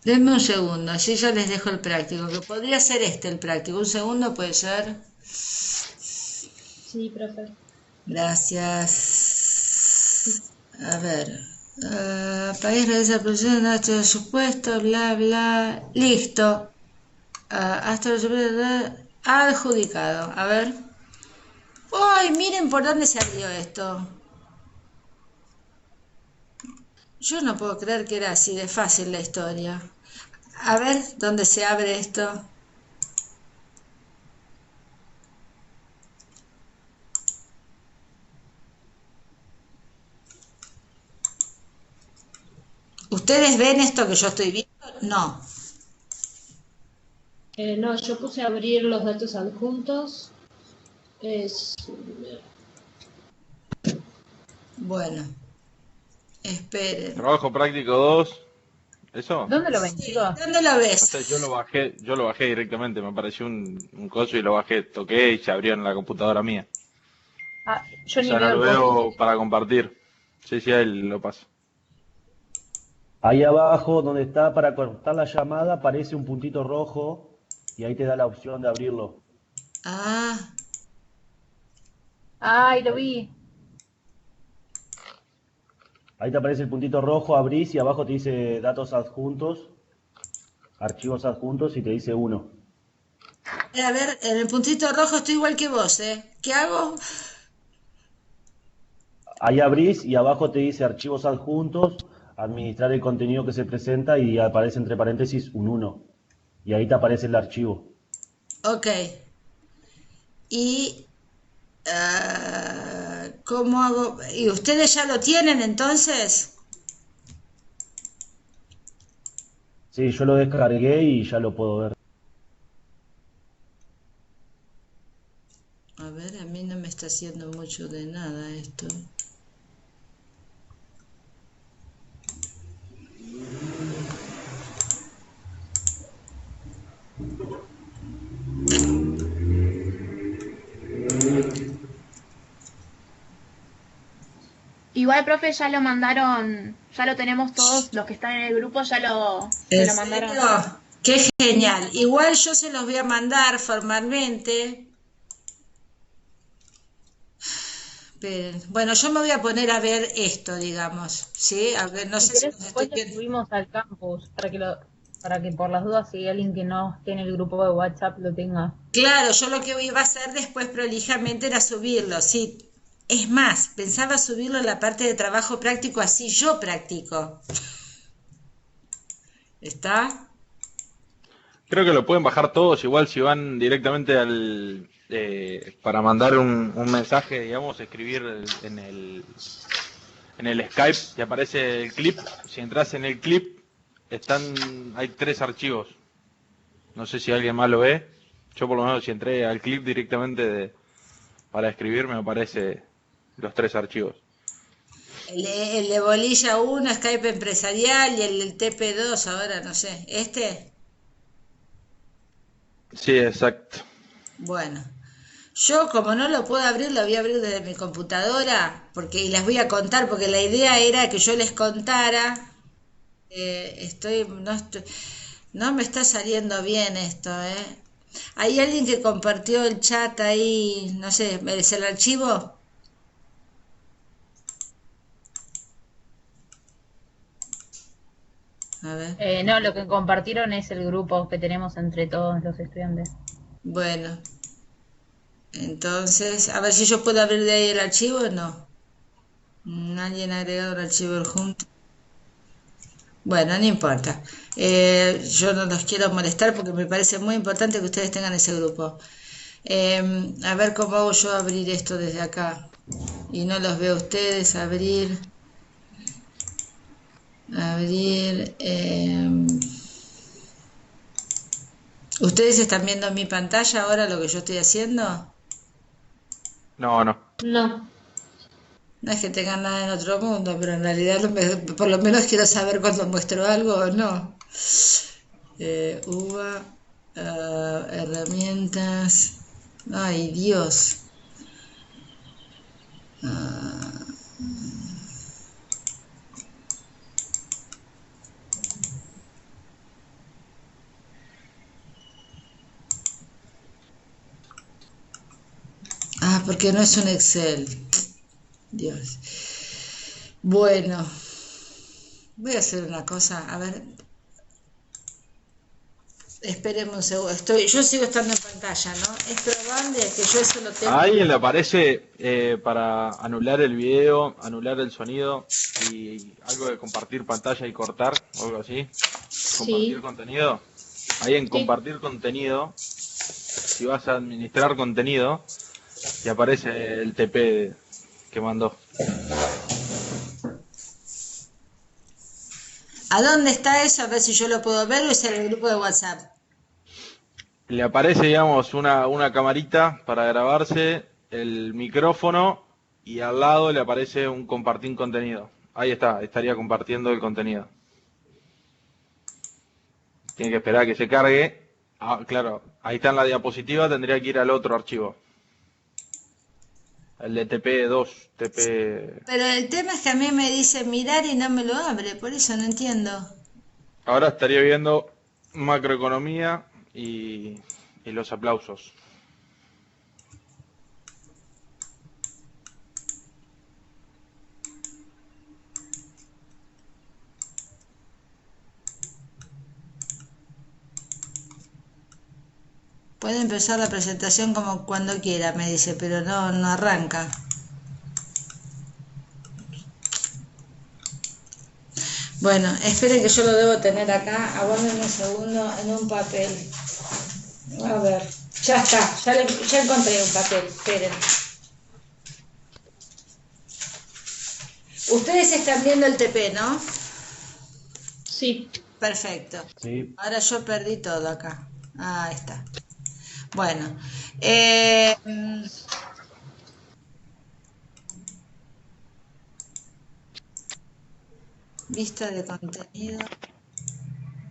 Denme un segundo, así ya les dejo el práctico, que podría ser el práctico. Un segundo puede ser. sí, profe. Gracias. A ver. País realiza producción de actos de supuesto, bla, bla. Listo. Hasta adjudicado. A ver. ¡Ay! Miren por dónde se abrió esto. Yo no puedo creer que era así de fácil la historia. A ver, ¿dónde se abre esto? ¿Ustedes ven esto que yo estoy viendo? No. No, yo puse a abrir los datos adjuntos. Es, Bueno, esperen. Trabajo práctico 2, ¿eso? ¿Dónde lo ven, Sí, chicos? ¿dónde lo No ves? sé, yo lo bajé directamente, me apareció un coso y lo bajé, toqué y se abrió en la computadora mía. Ah, O yo ni sea, no veo lo el coso. veo para compartir. Sí, sí, ahí lo paso. Ahí abajo, donde está para cortar la llamada, aparece un puntito rojo y ahí te da la opción de abrirlo. Ah, Ay, lo Ahí, vi. ahí te aparece el puntito rojo, abrís y abajo te dice datos adjuntos, archivos adjuntos y te dice uno. a ver, en el puntito rojo estoy igual que vos, ¿eh? ¿Qué hago? Ahí abrís y abajo te dice archivos adjuntos, administrar el contenido que se presenta y aparece entre paréntesis un uno. Y ahí te aparece el archivo. Ok. Y, ¿cómo hago? ¿Y ustedes ya lo tienen entonces? Sí, yo lo descargué y ya lo puedo ver. A ver, a mí no me está haciendo mucho de nada esto. Igual, profe, ya lo mandaron, ya lo tenemos todos los que están en el grupo, se ¿En lo mandaron. serio? Qué genial. Igual yo se los voy a mandar formalmente. Esperen. Bueno, yo me voy a poner a ver esto, digamos, ¿sí? A ver, no Si sé si querés, los estoy después lo viendo. subimos al campus para que por las dudas, si hay alguien que no esté en el grupo de WhatsApp lo tenga. Claro, yo lo que iba a hacer después prolijamente era subirlo, sí. Es más, pensaba subirlo en la parte de trabajo práctico, así yo practico. ¿Está? Creo que lo pueden bajar todos, igual si van directamente para mandar un mensaje, digamos, escribir en el Skype y aparece el clip. Si entras en el clip, hay 3 archivos. No sé si alguien más lo ve. Yo por lo menos si entré al clip directamente para escribir, me aparece los 3 archivos. El de Bolilla 1, Skype empresarial, y el del TP2, ahora no sé. ¿Este? Sí, exacto. Bueno. Yo, como no lo puedo abrir, lo voy a abrir desde mi computadora, y les voy a contar, porque la idea era que yo les contara. No me está saliendo bien esto, ¿eh? ¿Hay alguien que compartió el chat ahí? No sé, ¿es el archivo? A ver. No, lo que compartieron es el grupo que tenemos entre todos los estudiantes. Bueno, entonces, a ver si yo puedo abrir de ahí el archivo o no. Alguien ha agregado el archivo junto. Bueno, no importa. Yo no los quiero molestar porque me parece muy importante que ustedes tengan ese grupo. A ver cómo hago yo abrir esto desde acá. Y no los veo a ustedes abrir. ¿Ustedes están viendo mi pantalla ahora lo que yo estoy haciendo? No. No. No es que tengan nada en otro mundo, pero en realidad por lo menos quiero saber cuando muestro algo o no. UBA, herramientas. Ay, Dios. Porque no es un Excel. Dios. Bueno, voy a hacer una cosa. A ver. Espérenme un segundo. Yo sigo estando en pantalla, ¿no? Es probable que yo eso lo tenga. A alguien le aparece para anular el video, anular el sonido y algo de compartir pantalla y cortar, o algo así. Compartir contenido. Ahí en compartir contenido, si vas a administrar contenido, te aparece el TP que mandó. ¿A dónde está eso? A ver si yo lo puedo ver o es en el grupo de WhatsApp. Le aparece, digamos, una camarita para grabarse, el micrófono y al lado le aparece un compartir contenido. Ahí está, estaría compartiendo el contenido. Tiene que esperar a que se cargue. Claro, ahí está en la diapositiva, tendría que ir al otro archivo. El de TP2, TP... Pero el tema es que a mí me dice mirar y no me lo abre, por eso no entiendo. Ahora estaría viendo macroeconomía y los aplausos. Puede empezar la presentación como cuando quiera, me dice, pero no arranca. Bueno, esperen que yo lo debo tener acá. Aguárdenme un segundo en un papel. A ver, ya está, ya encontré un papel, esperen. Ustedes están viendo el TP, ¿no? Sí. Perfecto. Sí. Ahora yo perdí todo acá. Ahí está. Bueno, vista de contenido.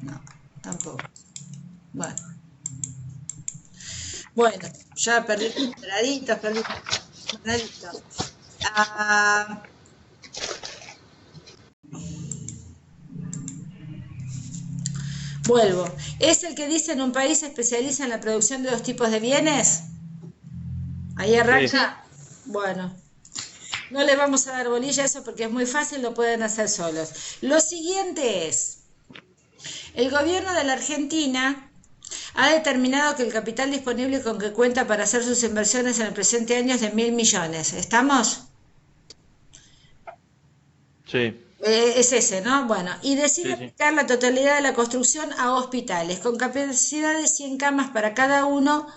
No, tampoco. Bueno, ya perdí cuadraditos. Vuelvo. ¿Es el que dice en un país se especializa en la producción de 2 tipos de bienes? Ahí arranca. Sí. Bueno, no le vamos a dar bolilla a eso porque es muy fácil, lo pueden hacer solos. Lo siguiente es, el gobierno de la Argentina ha determinado que el capital disponible con que cuenta para hacer sus inversiones en el presente año es de 1.000 millones. ¿Estamos? Sí, Es ese, ¿no? Bueno, y decide sí, sí. aplicar la totalidad de la construcción a hospitales con capacidad de 100 camas para cada uno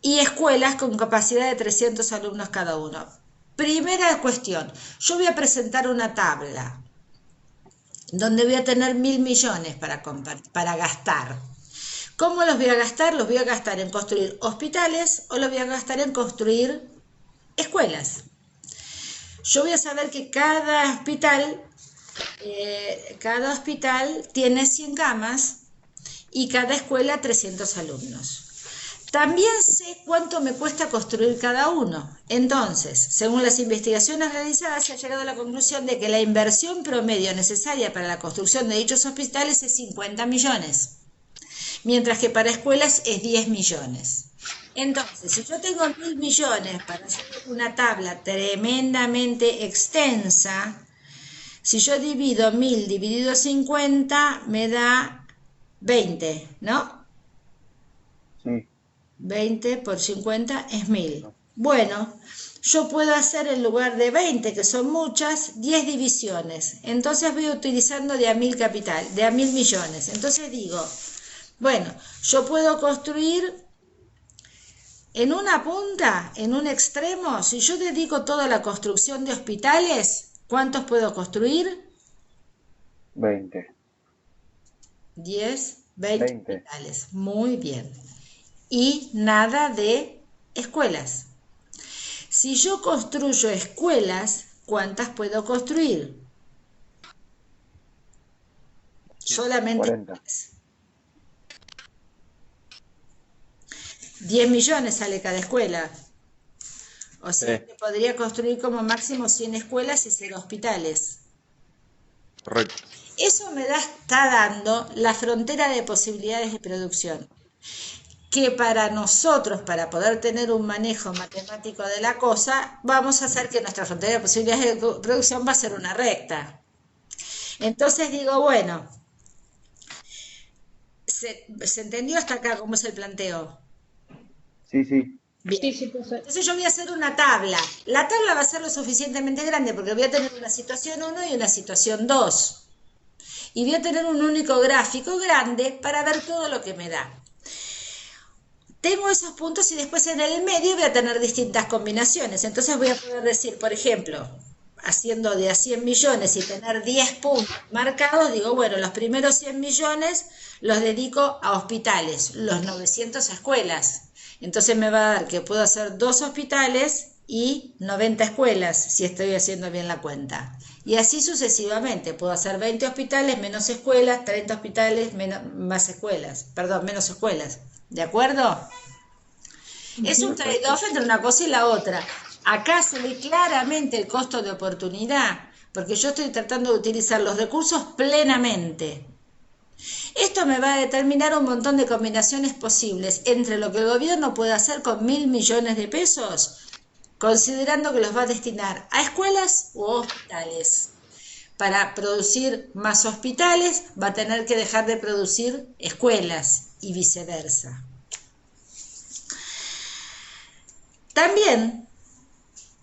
y escuelas con capacidad de 300 alumnos cada uno. Primera cuestión, yo voy a presentar una tabla donde voy a tener 1.000 millones para gastar. ¿Cómo los voy a gastar? Los voy a gastar en construir hospitales o los voy a gastar en construir escuelas. Yo voy a saber que cada hospital tiene 100 camas y cada escuela 300 alumnos. También sé cuánto me cuesta construir cada uno. Entonces, según las investigaciones realizadas, se ha llegado a la conclusión de que la inversión promedio necesaria para la construcción de dichos hospitales es 50 millones, mientras que para escuelas es 10 millones. Entonces, si yo tengo 1.000 millones para hacer una tabla tremendamente extensa, si yo divido 1.000 dividido 50, me da 20, ¿no? Sí. 20 por 50 es 1.000. Bueno, yo puedo hacer en lugar de 20, que son muchas, 10 divisiones. Entonces voy utilizando de a 1.000 capital, de a 1.000 millones. Entonces digo, bueno, yo puedo construir en una punta, en un extremo, si yo dedico toda la construcción de hospitales, ¿cuántos puedo construir? 20. 10, 20 20. hospitales. Muy bien. Y nada de escuelas. Si yo construyo escuelas, ¿cuántas puedo construir? Solamente 40. 10 millones sale cada escuela. O sea, Sí. que podría construir como máximo 100 escuelas y 0 hospitales. Correcto. Eso está dando la frontera de posibilidades de producción, que para nosotros, para poder tener un manejo matemático de la cosa, vamos a hacer que nuestra frontera de posibilidades de producción va a ser una recta. Entonces digo, bueno, ¿se entendió hasta acá cómo es el planteo? Sí, sí. Bien. Sí, perfecto. Entonces yo voy a hacer una tabla. La tabla va a ser lo suficientemente grande porque voy a tener una situación 1 y una situación 2. Y voy a tener un único gráfico grande para ver todo lo que me da. Tengo esos puntos y después en el medio voy a tener distintas combinaciones. Entonces voy a poder decir, por ejemplo, haciendo de a 100 millones y tener 10 puntos marcados, digo, bueno, los primeros 100 millones los dedico a hospitales, los 900 a escuelas. Entonces me va a dar que puedo hacer 2 hospitales y 90 escuelas, si estoy haciendo bien la cuenta. Y así sucesivamente, puedo hacer 20 hospitales menos escuelas, 30 hospitales menos escuelas. ¿De acuerdo? Es un trade-off entre una cosa y la otra. Acá se ve claramente el costo de oportunidad, porque yo estoy tratando de utilizar los recursos plenamente. Esto me va a determinar un montón de combinaciones posibles entre lo que el gobierno puede hacer con 1.000 millones de pesos, considerando que los va a destinar a escuelas u hospitales. Para producir más hospitales va a tener que dejar de producir escuelas y viceversa. También,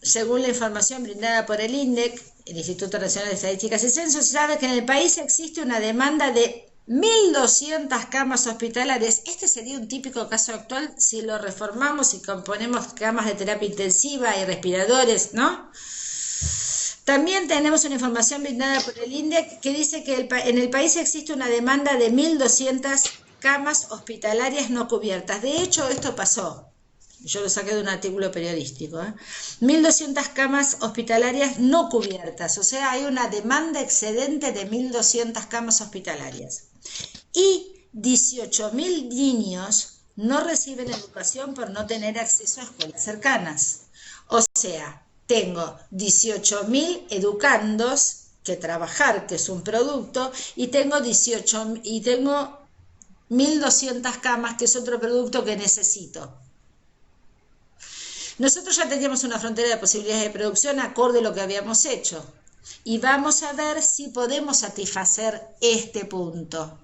según la información brindada por el INDEC, el Instituto Nacional de Estadísticas y Censos, se sabe que en el país existe una demanda de 1.200 camas hospitalarias. Este sería un típico caso actual si lo reformamos y componemos camas de terapia intensiva y respiradores, ¿no? También tenemos una información brindada por el INDEC que dice que en el país existe una demanda de 1.200 camas hospitalarias no cubiertas. De hecho, esto pasó. Yo lo saqué de un artículo periodístico. 1.200 camas hospitalarias no cubiertas. O sea, hay una demanda excedente de 1.200 camas hospitalarias. Y 18.000 niños no reciben educación por no tener acceso a escuelas cercanas. O sea, tengo 18.000 educandos que trabajar, que es un producto, y tengo 1.200 camas, que es otro producto que necesito. Nosotros ya teníamos una frontera de posibilidades de producción acorde a lo que habíamos hecho. Y vamos a ver si podemos satisfacer este punto.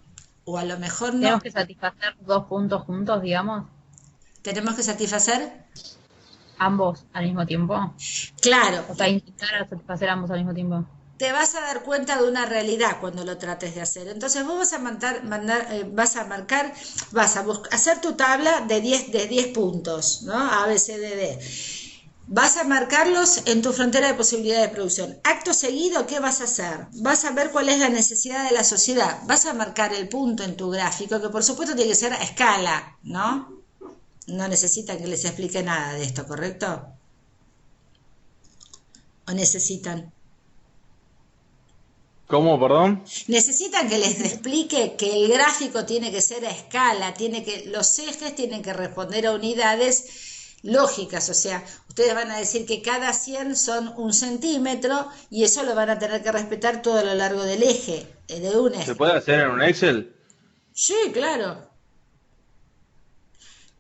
O a lo mejor no. Tenemos que satisfacer 2 puntos juntos, digamos, ¿Tenemos que satisfacer? ambos al mismo tiempo. Claro. O sea, intentar satisfacer ambos al mismo tiempo. te vas a dar cuenta de una realidad cuando lo trates de hacer. Entonces vos vas a hacer tu tabla de 10 puntos, ¿no? A, B, C, D, D. Vas a marcarlos en tu frontera de posibilidades de producción. Acto seguido, ¿qué vas a hacer? Vas a ver cuál es la necesidad de la sociedad. Vas a marcar el punto en tu gráfico, que por supuesto tiene que ser a escala, ¿no? No necesitan que les explique nada de esto, ¿correcto? ¿O necesitan? ¿Cómo, perdón? Necesitan que les explique que el gráfico tiene que ser a escala, los ejes tienen que responder a unidades lógicas, o sea, ustedes van a decir que cada 100 son 1 centímetro y eso lo van a tener que respetar todo a lo largo del eje, de un eje. ¿Se puede hacer en un Excel? Sí, claro.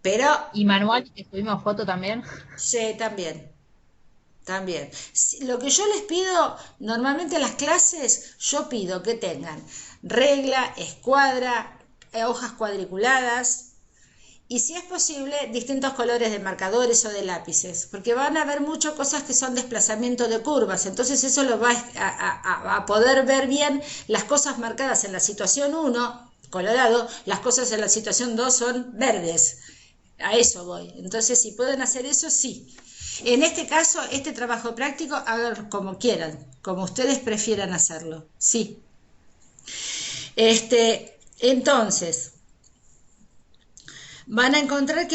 Pero... ¿Y manual que subimos foto también? Sí, también. Lo que yo les pido, normalmente en las clases, yo pido que tengan regla, escuadra, hojas cuadriculadas y si es posible, distintos colores de marcadores o de lápices, porque van a haber muchas cosas que son desplazamiento de curvas, entonces eso lo va a poder ver bien las cosas marcadas en la situación 1, colorado, las cosas en la situación 2 son verdes. A eso voy. Entonces, si pueden hacer eso, sí. En este caso, este trabajo práctico, hagan como quieran, como ustedes prefieran hacerlo. Sí. Entonces, van a encontrar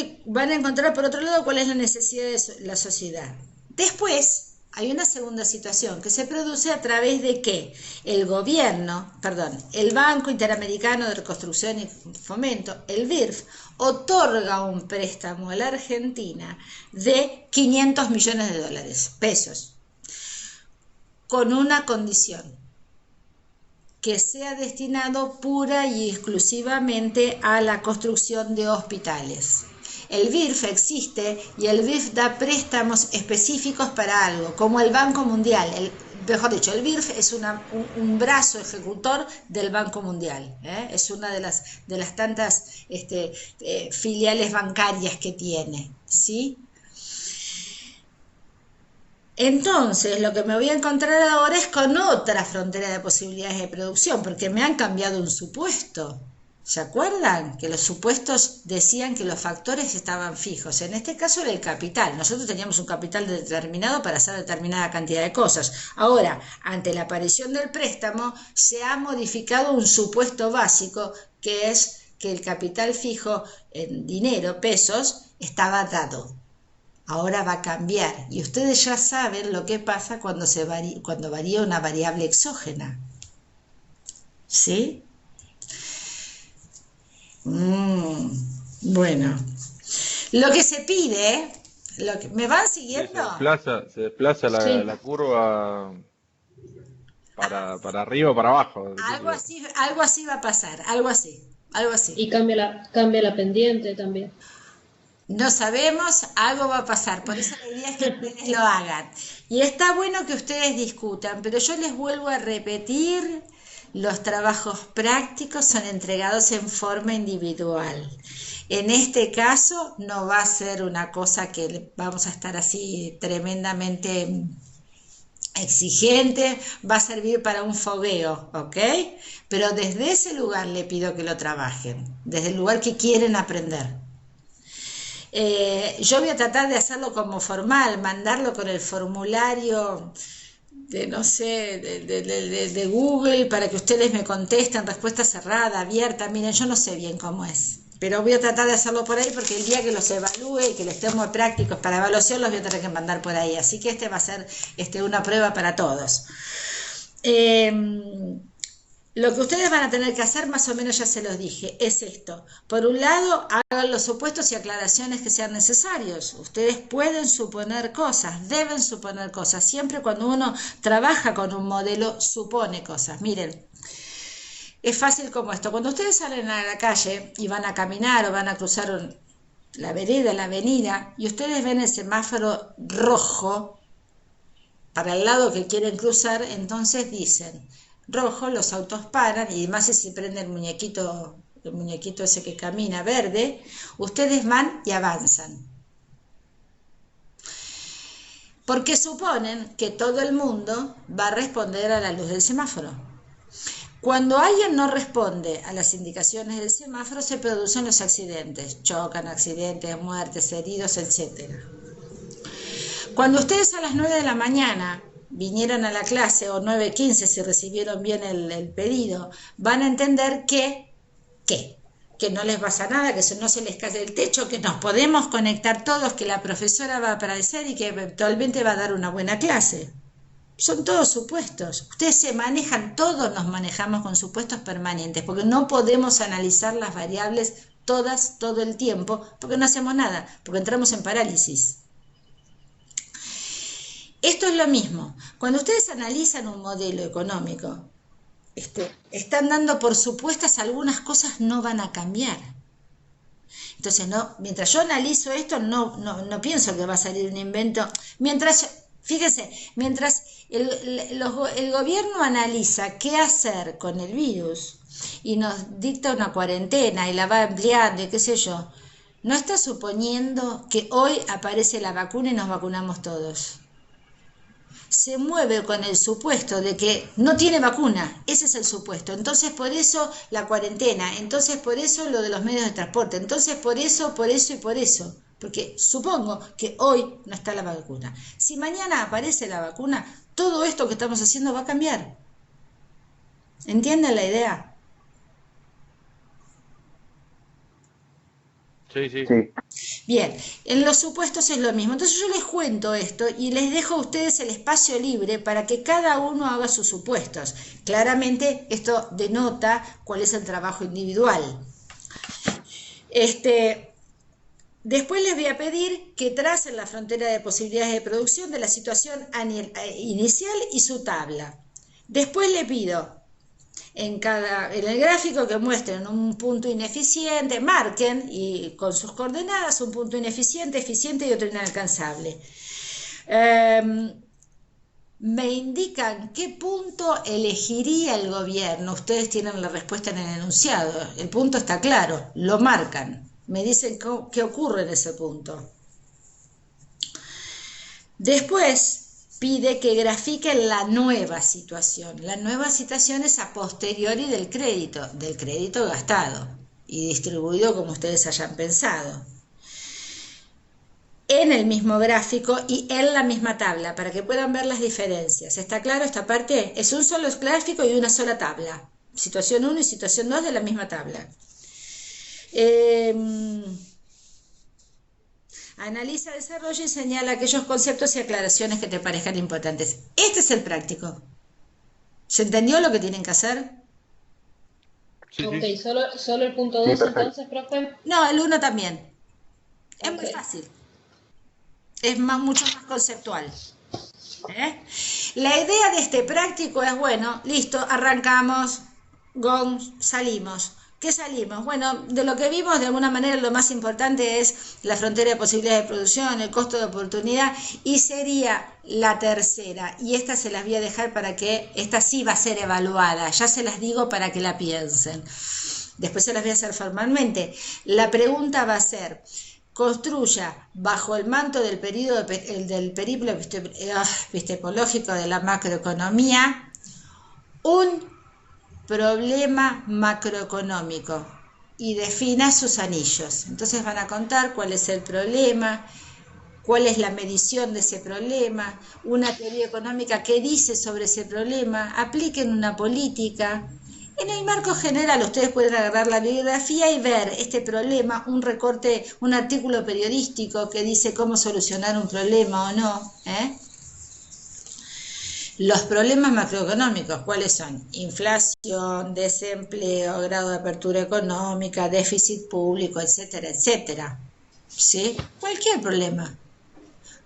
por otro lado cuál es la necesidad de la sociedad. Después, hay una segunda situación que se produce a través de que el Banco Interamericano de Reconstrucción y Fomento, el BIRF, otorga un préstamo a la Argentina de 500 millones de dólares, pesos, con una condición, que sea destinado pura y exclusivamente a la construcción de hospitales. El BIRF existe y el BIRF da préstamos específicos para algo, como el Banco Mundial. Mejor dicho, el BIRF es un brazo ejecutor del Banco Mundial. Es una de las tantas filiales bancarias que tiene, ¿sí? Entonces, lo que me voy a encontrar ahora es con otra frontera de posibilidades de producción, porque me han cambiado un supuesto. ¿Se acuerdan? Que los supuestos decían que los factores estaban fijos. En este caso era el capital. Nosotros teníamos un capital determinado para hacer determinada cantidad de cosas. Ahora, ante la aparición del préstamo, se ha modificado un supuesto básico, que es que el capital fijo en dinero, pesos, estaba dado. Ahora va a cambiar. Y ustedes ya saben lo que pasa cuando varía una variable exógena. ¿Sí? Bueno, lo que se pide, ¿me van siguiendo? Se desplaza la curva para arriba o para abajo. Algo así va a pasar, algo así. Y cambia la pendiente también. No sabemos, algo va a pasar, por eso la idea es que ustedes lo hagan. Y está bueno que ustedes discutan, pero yo les vuelvo a repetir. Los trabajos prácticos son entregados en forma individual. En este caso no va a ser una cosa que vamos a estar así tremendamente exigente, va a servir para un fogueo, ¿ok? Pero desde ese lugar le pido que lo trabajen, desde el lugar que quieren aprender. Yo voy a tratar de hacerlo como formal, mandarlo con el formulario de Google para que ustedes me contesten, respuesta cerrada, abierta. Miren, yo no sé bien cómo es, pero voy a tratar de hacerlo por ahí porque el día que los evalúe y que les tengo prácticos para evaluación los voy a tener que mandar por ahí, así que va a ser una prueba para todos. Lo que ustedes van a tener que hacer, más o menos ya se los dije, es esto. Por un lado, hagan los supuestos y aclaraciones que sean necesarios. Ustedes pueden suponer cosas, deben suponer cosas. Siempre cuando uno trabaja con un modelo, supone cosas. Miren, es fácil como esto. Cuando ustedes salen a la calle y van a caminar o van a cruzar la vereda, la avenida, y ustedes ven el semáforo rojo para el lado que quieren cruzar, entonces dicen... rojo, los autos paran, y más si se prende el muñequito ese que camina verde, ustedes van y avanzan. porque suponen que todo el mundo va a responder a la luz del semáforo. Cuando alguien no responde a las indicaciones del semáforo, se producen los accidentes, chocan, accidentes, muertes, heridos, etc. Cuando ustedes a las 9 de la mañana vinieron a la clase, o 9:15 si recibieron bien el pedido, van a entender que no les pasa nada, que no se les cae el techo, que nos podemos conectar todos, que la profesora va a aparecer y que eventualmente va a dar una buena clase. Son todos supuestos. Ustedes se manejan, todos nos manejamos con supuestos permanentes, porque no podemos analizar las variables todas, todo el tiempo, porque no hacemos nada, porque entramos en parálisis. Esto es lo mismo. Cuando ustedes analizan un modelo económico, están dando por supuestas algunas cosas no van a cambiar. Entonces, mientras yo analizo esto, no pienso que va a salir un invento. Fíjense, mientras el gobierno analiza qué hacer con el virus y nos dicta una cuarentena y la va ampliando y qué sé yo, no está suponiendo que hoy aparece la vacuna y nos vacunamos todos. Se mueve con el supuesto de que no tiene vacuna, ese es el supuesto, entonces por eso la cuarentena, entonces por eso lo de los medios de transporte, entonces por eso y por eso, porque supongo que hoy no está la vacuna. Si mañana aparece la vacuna, todo esto que estamos haciendo va a cambiar. ¿Entienden la idea? Sí, sí. Bien, en los supuestos es lo mismo. Entonces yo les cuento esto y les dejo a ustedes el espacio libre para que cada uno haga sus supuestos. Claramente esto denota cuál es el trabajo individual. Después les voy a pedir que tracen la frontera de posibilidades de producción de la situación inicial y su tabla. Después le pido en el gráfico que muestren un punto ineficiente, marquen y con sus coordenadas un punto ineficiente, eficiente y otro inalcanzable. Me indican qué punto elegiría el gobierno. Ustedes tienen la respuesta en el enunciado. El punto está claro, lo marcan. Me dicen qué ocurre en ese punto. Después pide que grafiquen la nueva situación. La nueva situación es a posteriori del crédito gastado y distribuido como ustedes hayan pensado. En el mismo gráfico y en la misma tabla, para que puedan ver las diferencias. ¿Está claro esta parte? Es un solo gráfico y una sola tabla. Situación 1 y situación 2 de la misma tabla. Analiza, desarrolla y señala aquellos conceptos y aclaraciones que te parezcan importantes. Este es el práctico. ¿Se entendió lo que tienen que hacer? Sí, Ok, sí. solo el punto 2 entonces, profe. No, el 1 también. Es muy Ok. fácil. Es mucho más conceptual. La idea de este práctico es, bueno, listo, arrancamos, gong, salimos. ¿Qué salimos? Bueno, de lo que vimos, de alguna manera, lo más importante es la frontera de posibilidades de producción, el costo de oportunidad, y sería la tercera, y esta se las voy a dejar para que, esta sí va a ser evaluada, ya se las digo para que la piensen. Después se las voy a hacer formalmente. La pregunta va a ser: construya bajo el manto del periplo epistemológico de la macroeconomía un problema macroeconómico y defina sus anillos. Entonces van a contar cuál es el problema, cuál es la medición de ese problema, una teoría económica que dice sobre ese problema, apliquen una política. En el marco general ustedes pueden agarrar la bibliografía y ver este problema, un recorte, un artículo periodístico que dice cómo solucionar un problema o no. Los problemas macroeconómicos, ¿cuáles son? Inflación, desempleo, grado de apertura económica, déficit público, etcétera, etcétera. ¿Sí? Cualquier problema.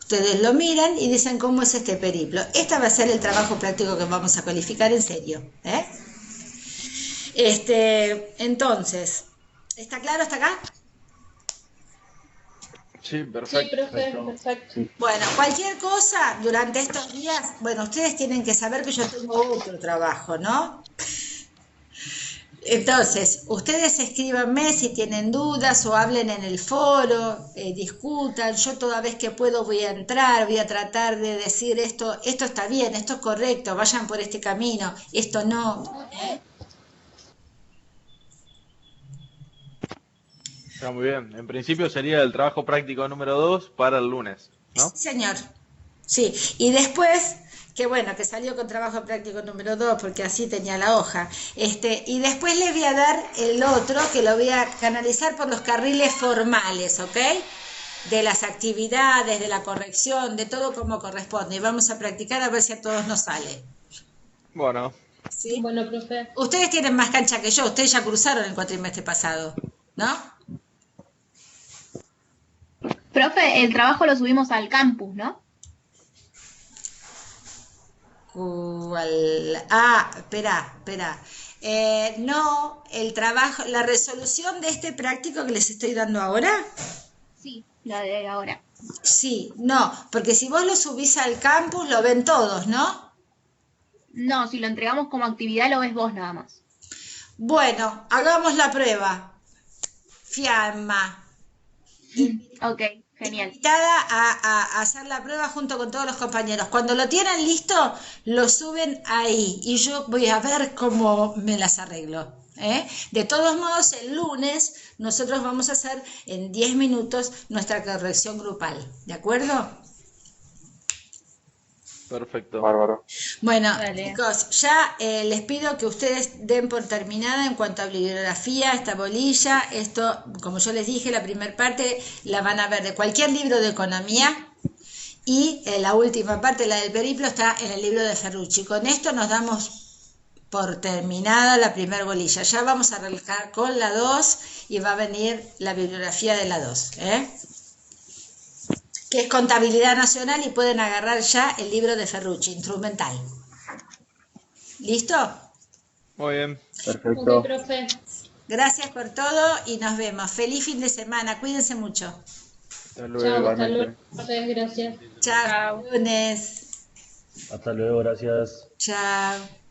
Ustedes lo miran y dicen cómo es este periplo. Este va a ser el trabajo práctico que vamos a calificar en serio. Entonces, ¿está claro hasta acá? Sí, Sí, perfecto. profe, perfecto. Bueno, cualquier cosa durante estos días, bueno, ustedes tienen que saber que yo tengo otro trabajo, ¿no? Entonces, ustedes escríbanme si tienen dudas o hablen en el foro, discutan. Yo toda vez que puedo voy a entrar, voy a tratar de decir esto está bien, esto es correcto, vayan por este camino, esto no. Está muy bien. En principio sería el trabajo práctico número 2 para el lunes, ¿no? Sí, señor. Sí, y después, que bueno, que salió con trabajo práctico número 2 porque así tenía la hoja. Y después le voy a dar el otro, que lo voy a canalizar por los carriles formales, ¿ok? De las actividades, de la corrección, de todo como corresponde. Y vamos a practicar a ver si a todos nos sale. Bueno, ¿Sí? Bueno, profe. Ustedes tienen más cancha que yo, ustedes ya cruzaron el cuatrimestre pasado, ¿no? Profe, el trabajo lo subimos al campus, ¿no? Espera. No, el trabajo, la resolución de este práctico que les estoy dando ahora, Sí, la de ahora. sí, no, porque si vos lo subís al campus lo ven todos, ¿no? No, si lo entregamos como actividad lo ves vos nada más. Bueno, hagamos la prueba. Fiamma, Ok, genial. invitada a hacer la prueba junto con todos los compañeros. Cuando lo tienen listo, lo suben ahí y yo voy a ver cómo me las arreglo. ¿Eh? De todos modos, el lunes nosotros vamos a hacer en 10 minutos nuestra corrección grupal. ¿De acuerdo? perfecto. Bárbaro. Bueno, Dale. chicos, ya les pido que ustedes den por terminada en cuanto a bibliografía esta bolilla. Esto, como yo les dije, la primera parte la van a ver de cualquier libro de economía y la última parte, la del periplo, está en el libro de Ferrucci. Con esto nos damos por terminada la primera bolilla. Ya vamos a arrancar con la 2 y va a venir la bibliografía de la 2, que es Contabilidad Nacional, y pueden agarrar ya el libro de Ferrucci, instrumental. ¿Listo? Muy bien. Perfecto. Ok, profe. Gracias por todo y nos vemos. Feliz fin de semana. Cuídense mucho. Hasta luego. Chao, hasta igualmente. luego, profe. Gracias. Chao. Chao. Lunes. Hasta luego, gracias. Chao.